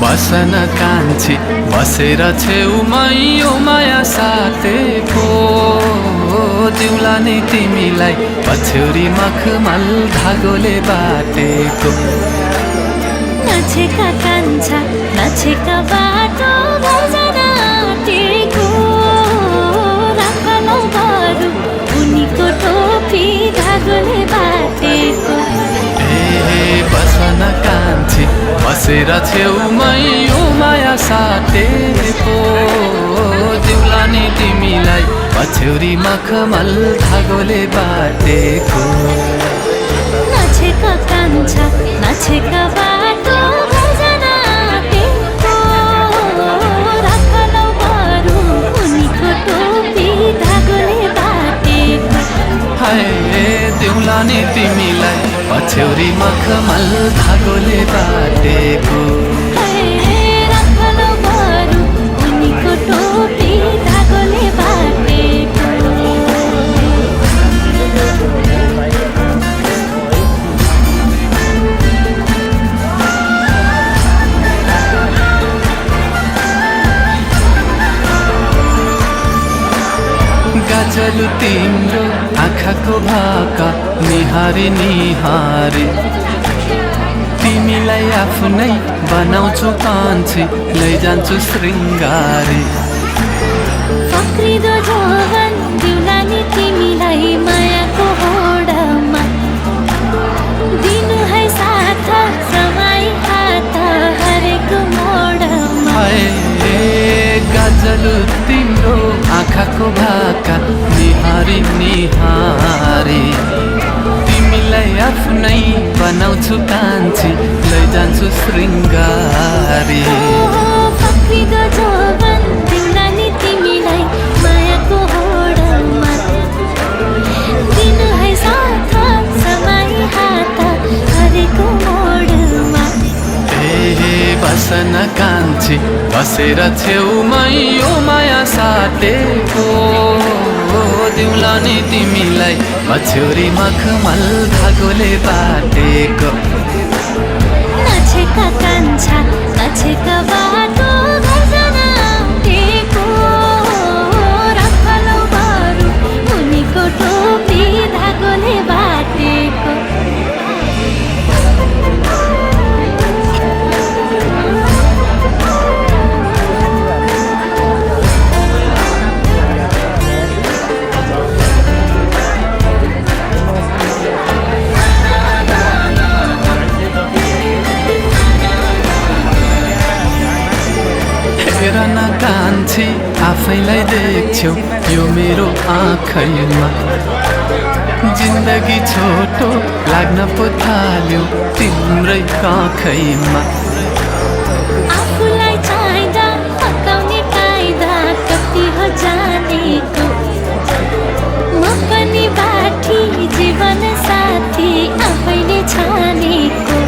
बसन कान्छी बसेर छेउमै यो माया साथेको दिउला नि तिमीलाई पछ्यौरी मखमल धागोले बाटेको नछेका कान्छा नछेका बाटो भजना आँटेको राखलौ बरु उनीको टोपी धागोले बाटेको बसन कान्छी बसेर छेउमै यो माया साथेको दिउला नि तिमीलाई पछ्यौरी मखमल धागोले बाटेको नछेका कान्छा नछेका बाटो भजना आँटेको राखलौ बरु उनीको टोपी धागोले बाटेको हाय दिउला नि तिमीलाई पछ्यौरी मखमल धागोले बाटेको राखलौ बरु उनीको टोपी धागोले बाटेको गाजलु तिम्रो आँखाको भाका निहारी निहारी तिमीलाई आफ्नै बनाउँछु कान्छी लैजान्छु शृङ्गारी फक्रिदो जोवन दिउला नि तिमीलाई मायाको होडमा दिनु है साथ समय हात हरेको मोडमा गाजलु तिम्रो आँखाको भाका निहारी निहारी तिमीलाई आफ्नै बनाउँछु कान्छी लैजान्छु शृङ्गारी फक्रिदो जोवन दिउला नि तिमीलाई मायाको होडमा दिनु है साथ समय हात हरेको मोडमा बसन कान्छी बसेर छेउमै यो माया साटेको दिउला नि तिमीलाई पछ्यौरी मखमल धागोले बाटेको नछेका कान्छा नछेका बाटो घर जान आँटेको राखलौ बरु मुनिको टोपी धागोले बाटेको हेर न कान्छी आफैलाई देख्छौ यो मेरो आँखैमा जिन्दगी छोटो लाग्न पो थाल्यो तिम्रै काखैमा आफूलाई चाहिँदा पकाउने कायदा कति हो जानेको म पनि बाठी जीवन साथी आफैले छानेको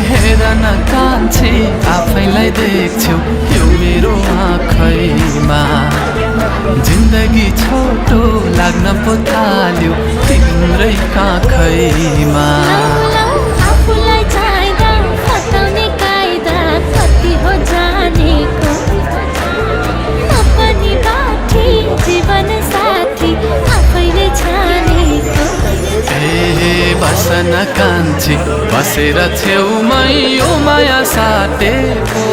हेर न कान्छी आफैलाई देख्छौ यो मेरो आँखैमा जिन्दगी छोटो लाग्न पो थाल्यो तिम्रै काखैमा आफूलाई चाहिँदा पकाउने कायदा कति हो जानेको म पनि बाठी जीवन साथी आफैले छानेको बसन कान्छी बसेर छेउमै यो माया साटेको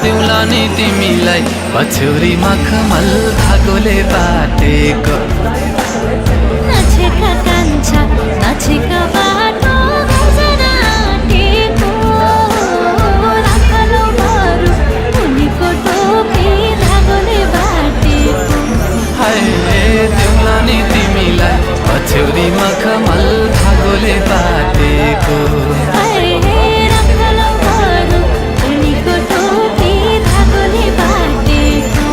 दिउला नि तिमीलाई पछ्यौरी मखमल धागोले बाटेको नछेका कान्छा नछेका बाटो घर जान आँटेको राखलौ बरु मुनिको टोपी धागोले बाटेको हाय दिउला नि तिमीलाई पछ्यौरी मखमल धागोले बाटेको राखलौ बरु मुनिको टोपी धागोले बाटेको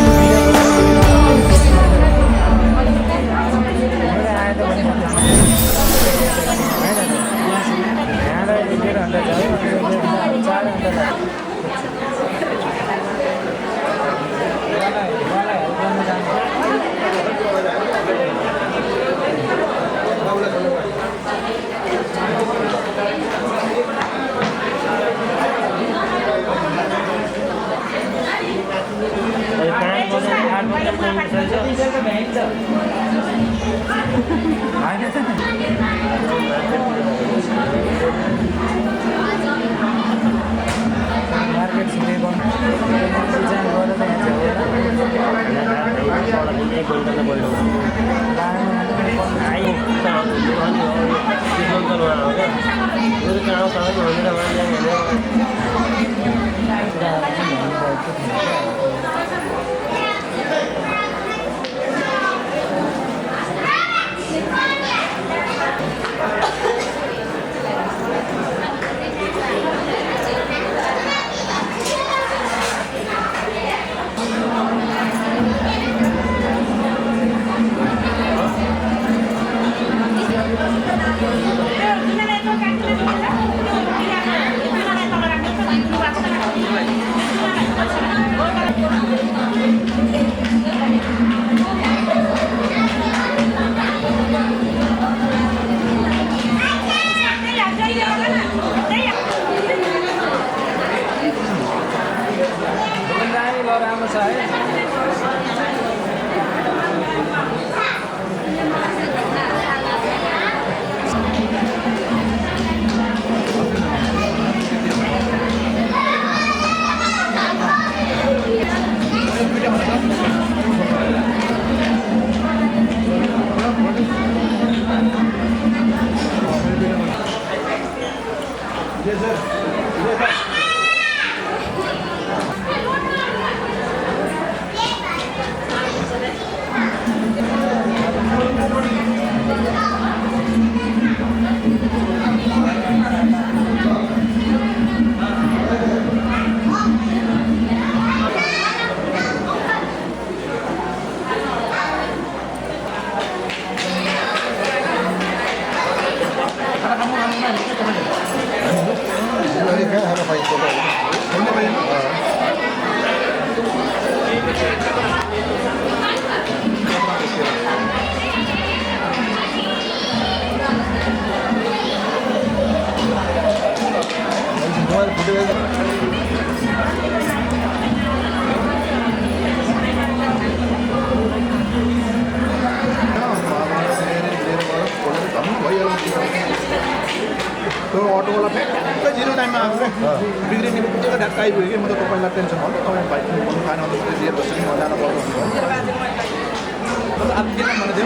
मार्केट छिँदै राम्रो छ है Ano pa त्यो अटोवाला ठ्याक्कै 0 टाइममा आएको बिग्रिने बित्तिकै ढ्याक्क आइपुग्यो कि म त तपाईँलाई टेन्सन भयो तपाईँ बाइक बोल्नु खाएन अन्त लिएर बस्छु नि म जानु पर्छ अब के काम भनेको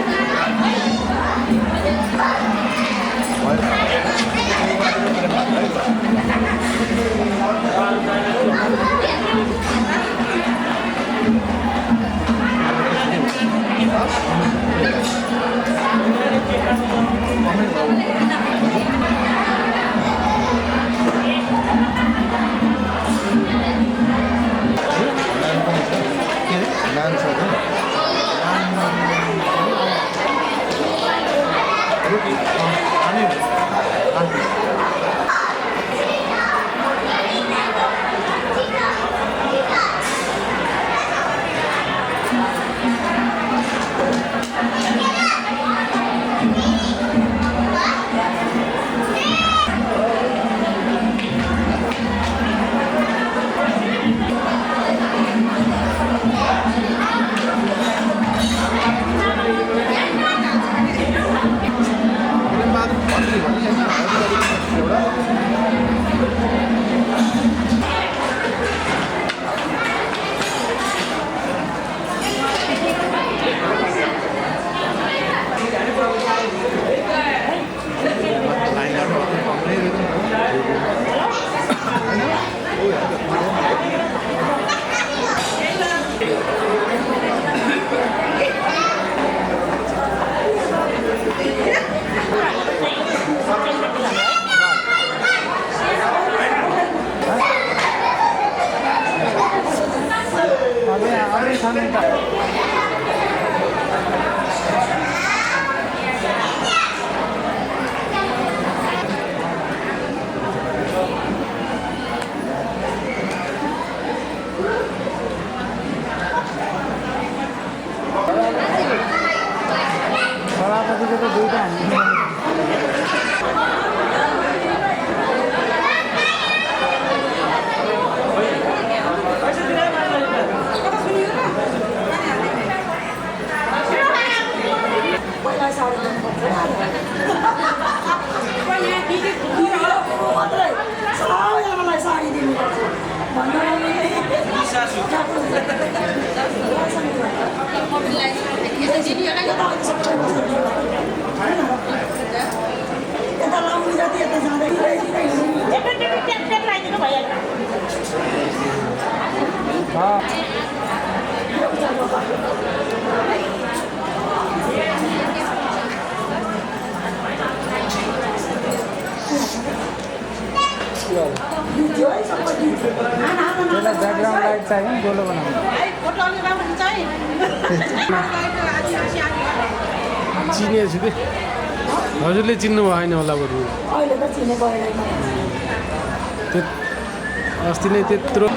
त्यसलाई ब्याकग्राउन्ड लाइट चाहियो नि गोलो बनाउनु चिनेछु कि हजुरले चिन्नु भएन होला बरु अस्ति नै त्यत्रो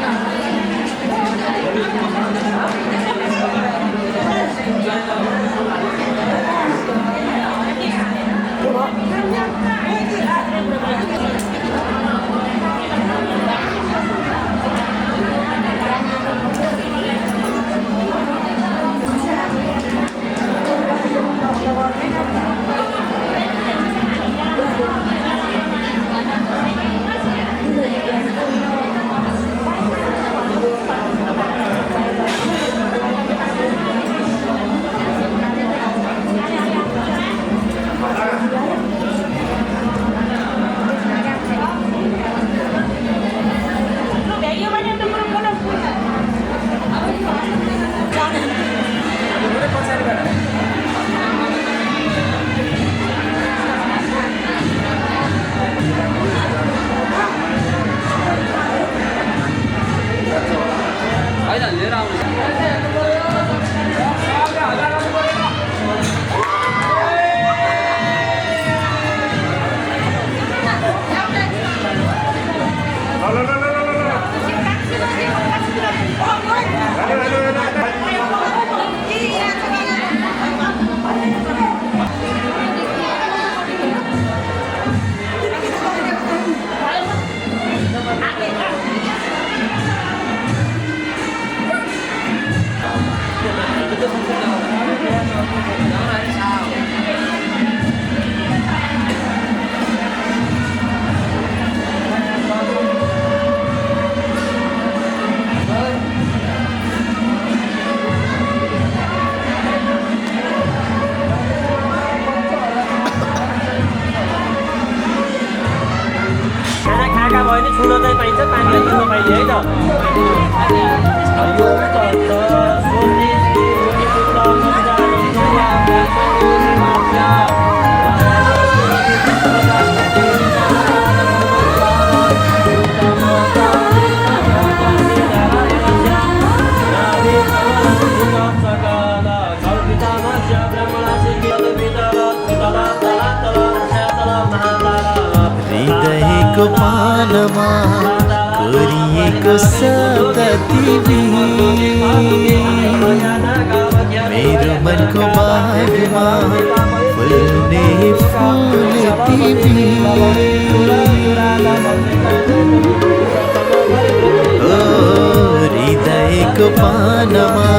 आँखा भयो भने छुन चाहिँ पाइन्छ पानीलाई पिउन पाइन्छ है हृदयको पानमा कोरिएको शब्द तिमी मेरो मनको बागमा फुल्ने फुल तिमी ओ हृदयको पानमा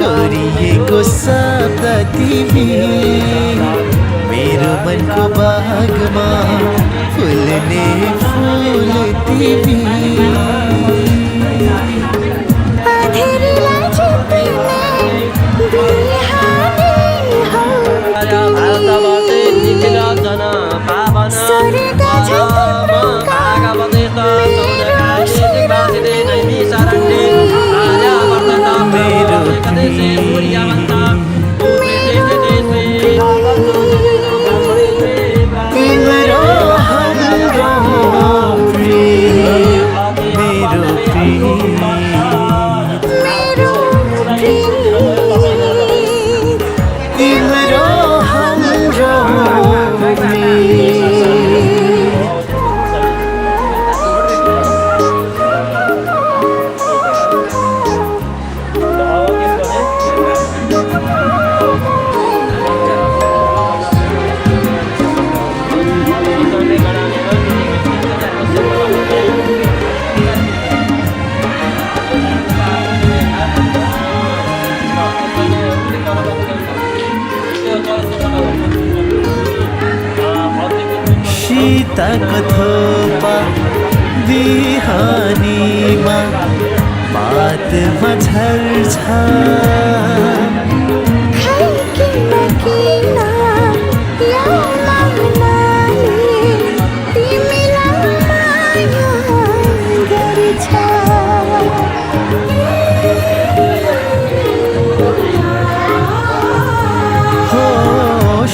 कोरिएको शब्द तिमी मेरो मनको बागमा फुल्ने फुल तिमी शीतको थोपा बिहानीमा बातमा झर्छ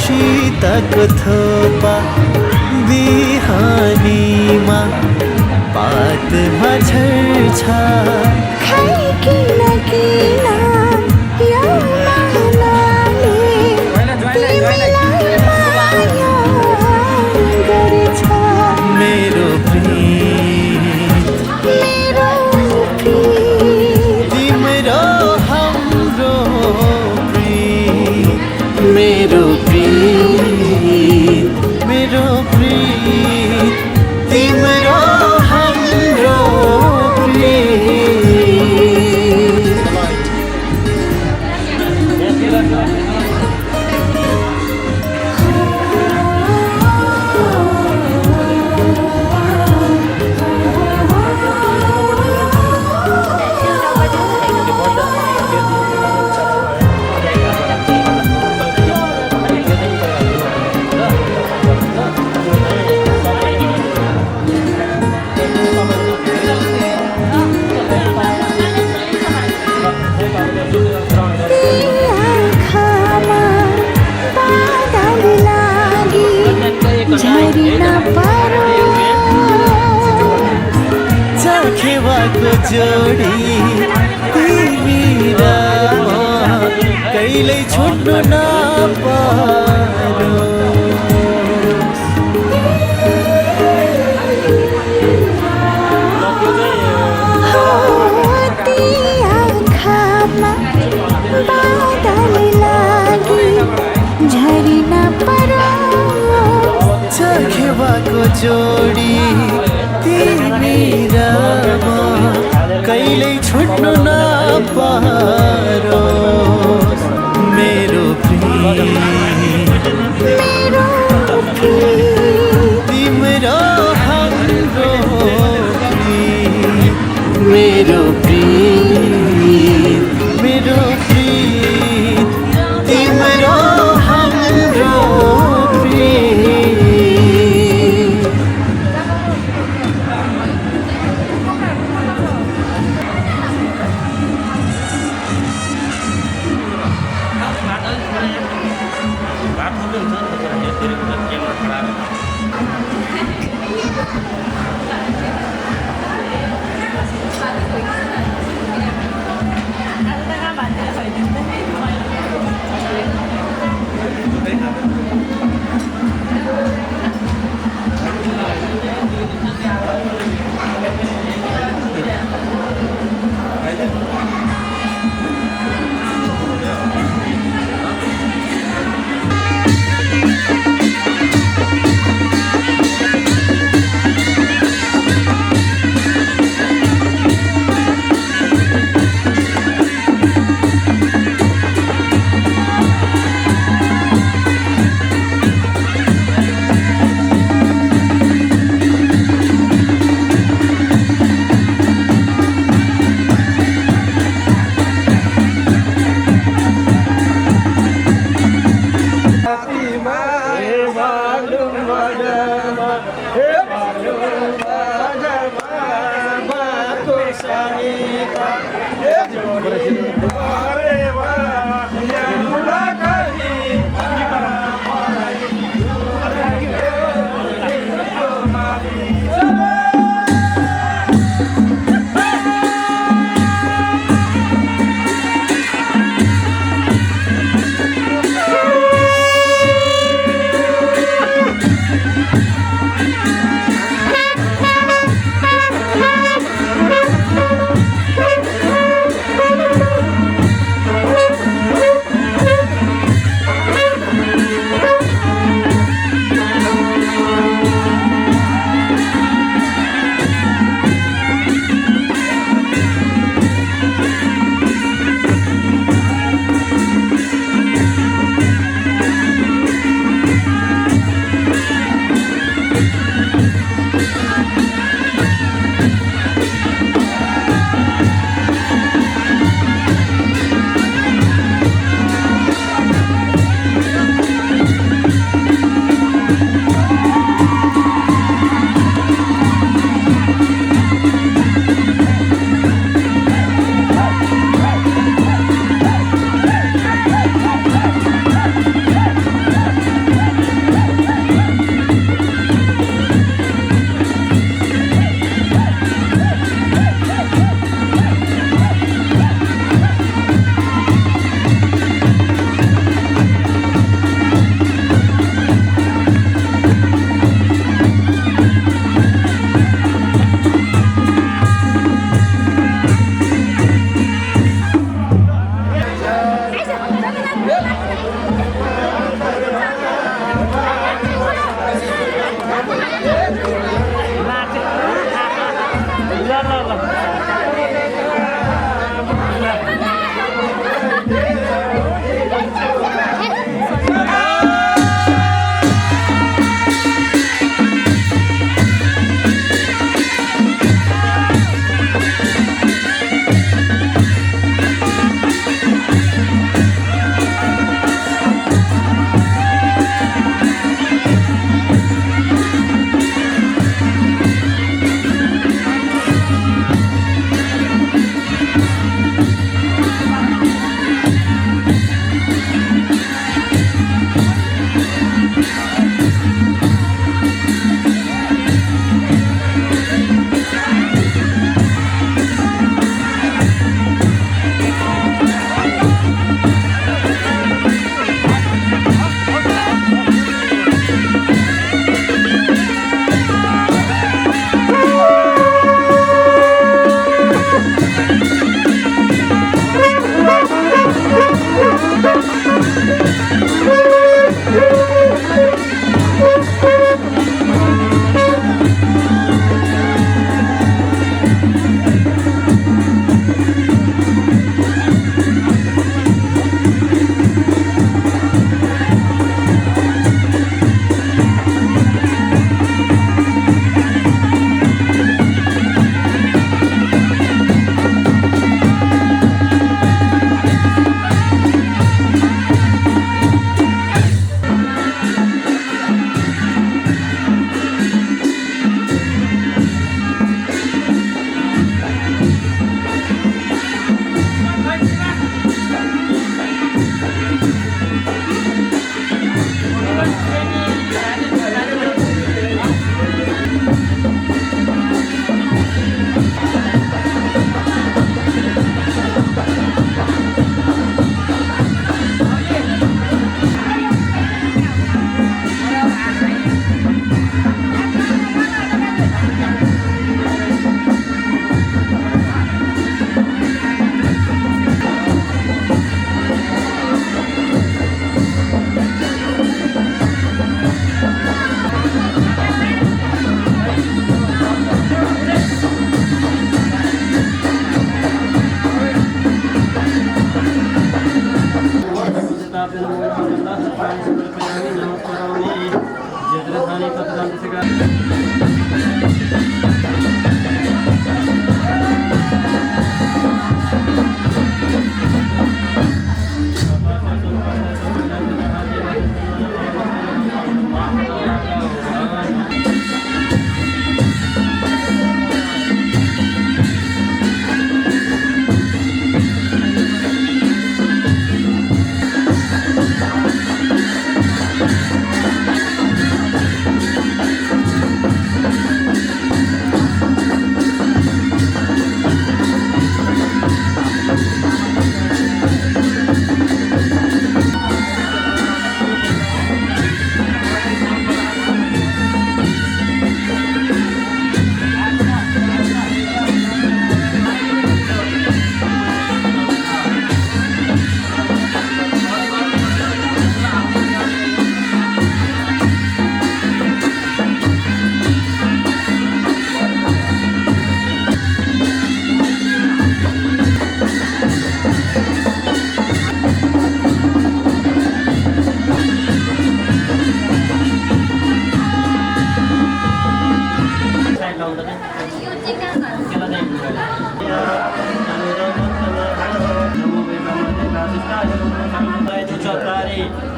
शीतको थोपा बिहानीमा बातमा झर्छ मेरो प्रीत तिम्रो हाम्रो प्रीत मेरो प्रीत मेरो प्रीत तिम्रो हाम्रो चाखेवाको जोडी तिमी र म कहिल्यै छोड्नु नपरोस् चाखेवाको जोडी तिमी र म कहिल्यै छोड्नु नपरोस् मेरो प्रीत तिम्रो हाम्रो प्रीत मेरो प्रीत मेरो प्रीत तिम्रो हाम्रो प्रीत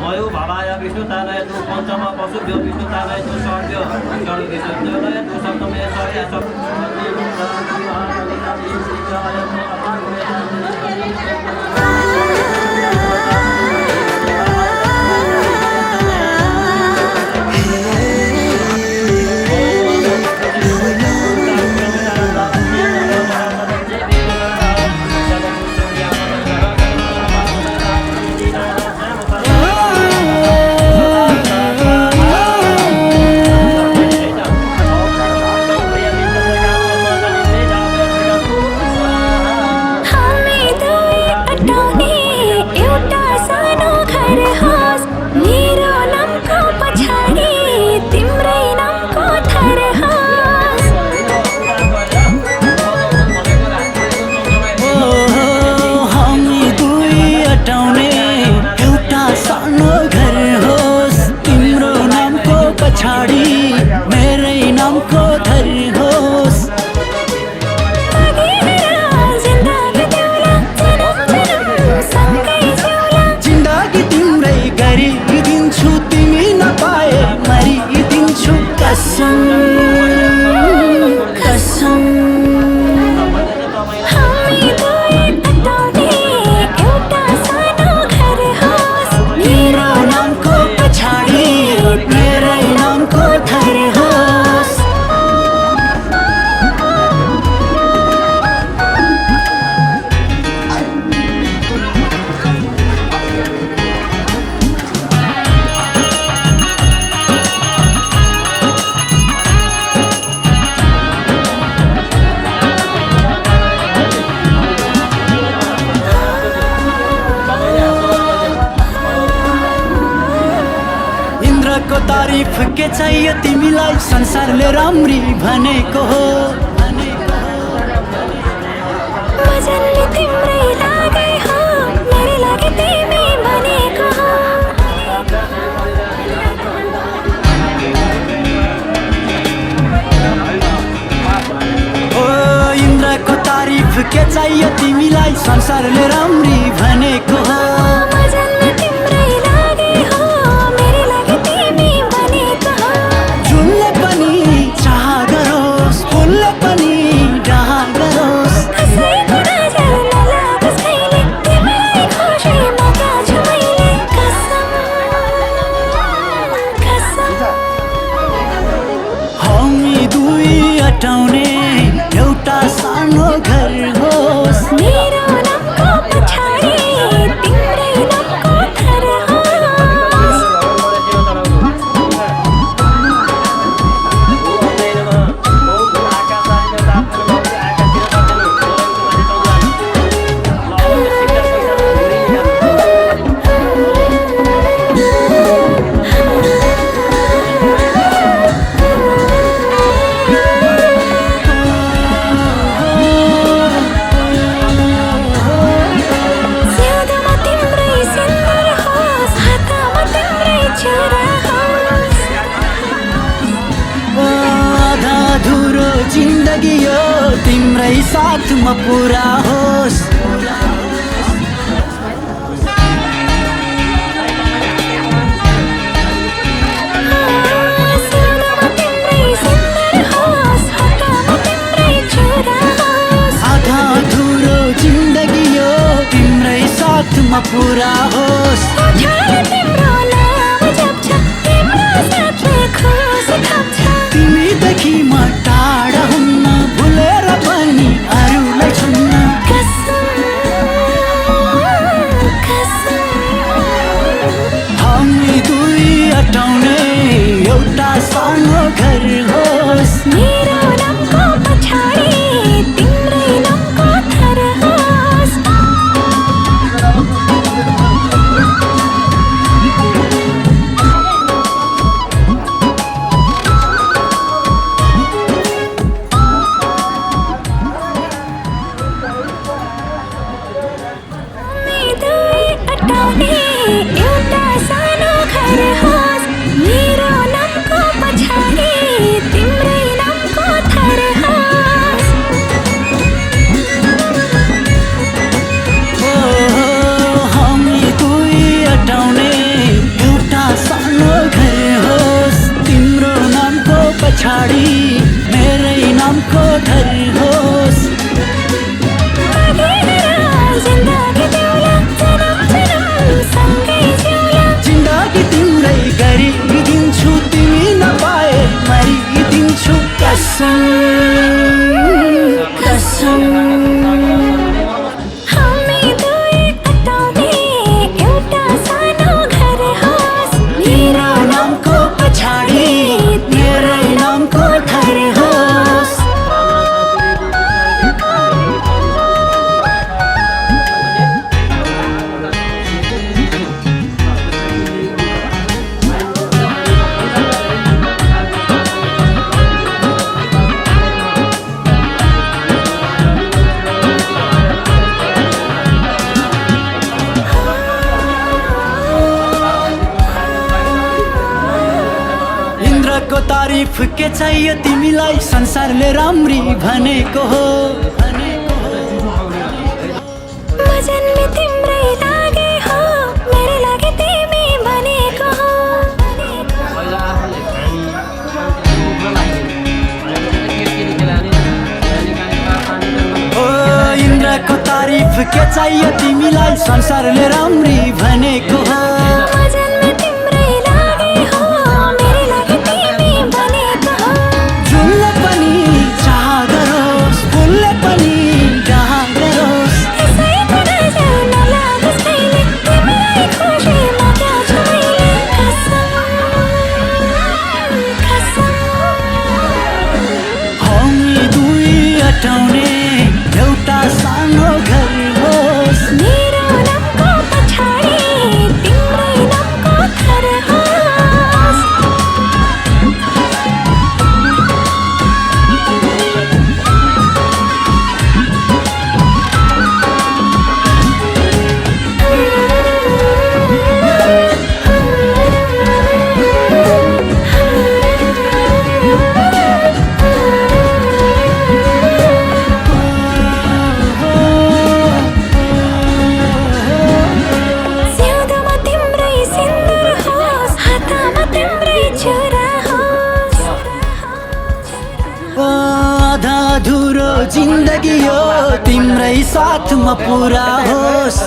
मयो भावाय विष्णुतालय तु पञ्चम पशुभ्यो विष्णुतालय तु षड्भ्यो षड्भ्योलय तु सप्तमे षड्भ्य तारीफ के चाहिए तिमीलाई संसारले राम्री भनेको हो मजनले तिम्रै लागे हो मेरै लागि तिमी भनेको हो इन्द्रको तारीफ के चाहिए तिमीलाई संसारले राम्री भनेको हो मजनले तिम्रै लागे हो मेरै लागि तिमी भनेको हो झुलले पनि चाह गरोस् फुलले पनि डाह गरोस् कसैको नजर नलागोस् कहिले तिमीलाई खुसीमा गाछु मैले कसम कसम हामी दुई अटाउने एउटा सानो घर होस् मेरो नामको पछाडि तिम्रै नामको थर होस् सिउँदोमा तिम्रै सिन्दुर होस् हातमा तिम्रै छुरा होस् आधा अधुरो जिन्दगी यो तिम्रै साथमा पुरा होस् सिउँदोमा तिम्रै सिन्दुर होस् हातमा तिम्रै छुरा होस् आधा अधुरो जिन्दगी यो तिम्रै साथमा पुरा होस् ओठले तिम्रो नाम जप्छ तिम्रो साथले खुसी थप्छ तिमीदेखि म टाढा हुन्न भुलेर पनि अरूलाई छुन्न कसम कसम हामी दुई अटाउने एउटा सानो घर होस् मेरो नामको पछाडि तिम्रै नामको थर होस् नामको घर होस् जिन्दगी तिम्रै गरिदिन्छु तिमी नपाए मरिदिन्छु कसम कसम हामी दुई अटाउने एउटा सानो घर होस् मेरो नामको पछाडि मेरै नामको घर होस् इन्द्रको तारिफ के चाहियो तिमीलाई संसारले राम्री भनेको हो म जन्मे तिम्रै लागि हो मेरो लागि तिमी भनेको हो ओ इन्द्रको तारिफ के चाहियो तिमीलाई संसारले राम्री भनेको हो म जन्मे तिम्रै लागि हो मेरो लागि तिमी भनेको हो जुनले पनि चाह गरोस् फुलले पनि डाह गरोस् त्यसैको नजर नलागोस् कहिले तिम्रै खुसीमा क्या छु मैले कसम कसम हामी दुई अटाउने एउटा सानो घर होस् मेरो नामको पछाडि तिम्रै नामको घर होस् सिउँदोमा तिम्रै सिन्दुर होस् हातमा तिम्रै छुरा होस् ओ आधा अधुरो जिन्दगी हो तिम्रै साथमा पुरा होस्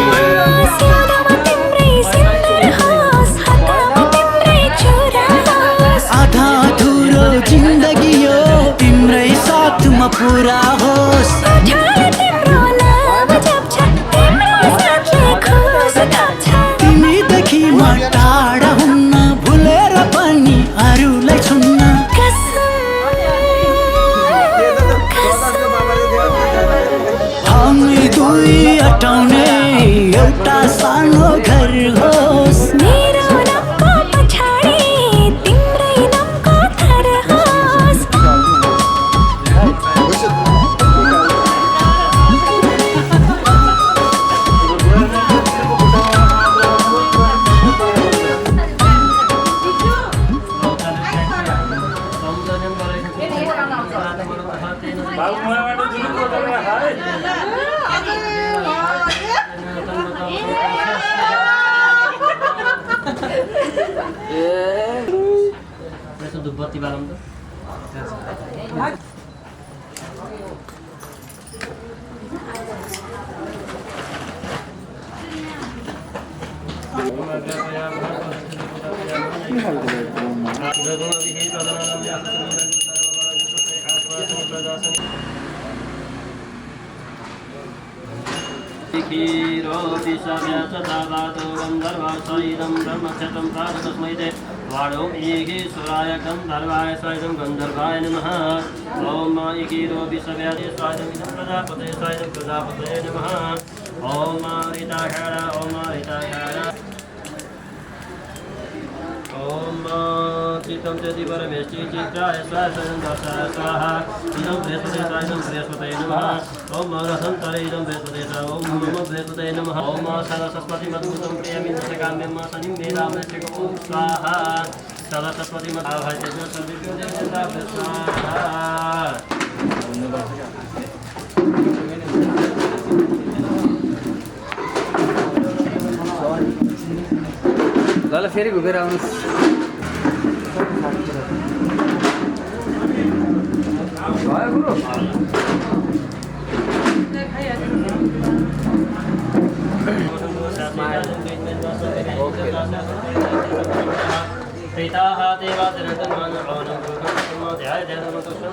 सिउँदोमा तिम्रै सिन्दुर होस् हातमा तिम्रै छुरा होस् आधा अधुरो जिन्दगी हो तिम्रै साथमा पुरा होस् ओठले तिम्रो नाम जप्छ तिम्रो साथले खुस थप्छ तिमीदेखि म टाढा हुन्न भुलेर पनि अरूलाई छुन्न कसम कसम हामी दुई अटाउने एउटा सानो घर होस् मेरो नामको पछाडि तिम्रै नामको घर होस् बत्ती बालम त क्षीरो विषव्यचतावातो गन्धर्वासैदं ब्रह्मक्षत्रं प्रातस्मै ते वाडो ईहि सुराय गन्धर्वाय स्वयं गन्धर्वाय नमः ॐ ईकीरो विषव्याधि स्वायमिदं प्रजापतये नमः ॐ ऋताषाढ ॐ ऋताषाढ ॐ चित्तं चेति परमेष्टि चित्राय स्वायं दर्शाय स्वाहा इदं बृहस्पतिशाय बृहस्पतये नमः ॐ रसन्तरे इदं बृहस्पतिशाय ॐ नमो बृहस्पतये नमः ॐ सरस्वतीमद्भुतं प्रियमिन्दकाम्यं शनिं वेदामश्च ॐ स्वाहा सरस्वतीमद्भावयते सर्वेभ्यो देवताभ्यो स्वाहा ल फेरि घुमेर आउनुहोस् भयो गुरु प्रीताः देवातिरतन्मानभावनं ध्याय ध्यानमतुष्टं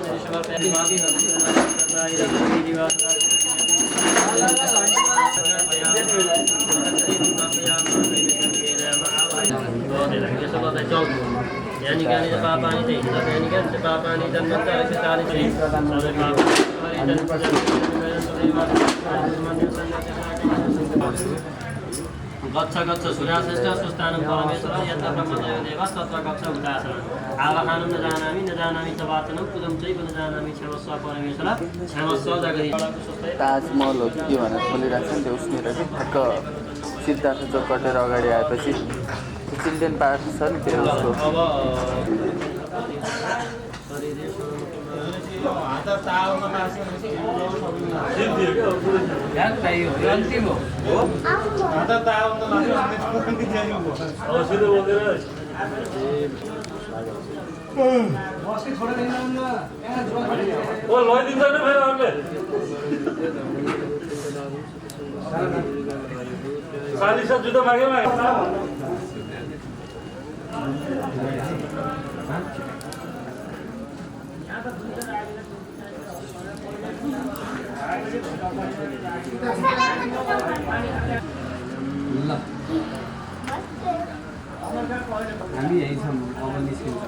यानि पापानि ते यानि पापानि तन्मन्तानि कृतानि ते सर्वे पापानि गच्छ गच्छ सूर्याश्रेष्ठ सुस्थानं परमेश्वर यत्र ब्रह्मदेव देवः तत्र गच्छ उदासनं आवाहनं न जानामि च वाचनं कुदं चैव न जानामि क्षमस्व परमेश्वर क्षमस्व जगति ताजमहल हो कि के भनेर बोलिरहेको छ नि त्यो उसले चाहिँ ठक्क सिद्धार्थ चोक कटेर अगाडि आएपछि चिल्ड्रेन पार्क छ नि त्यो उसको जुत्ता मागे हामी यही छौँ अब निस्किन्छ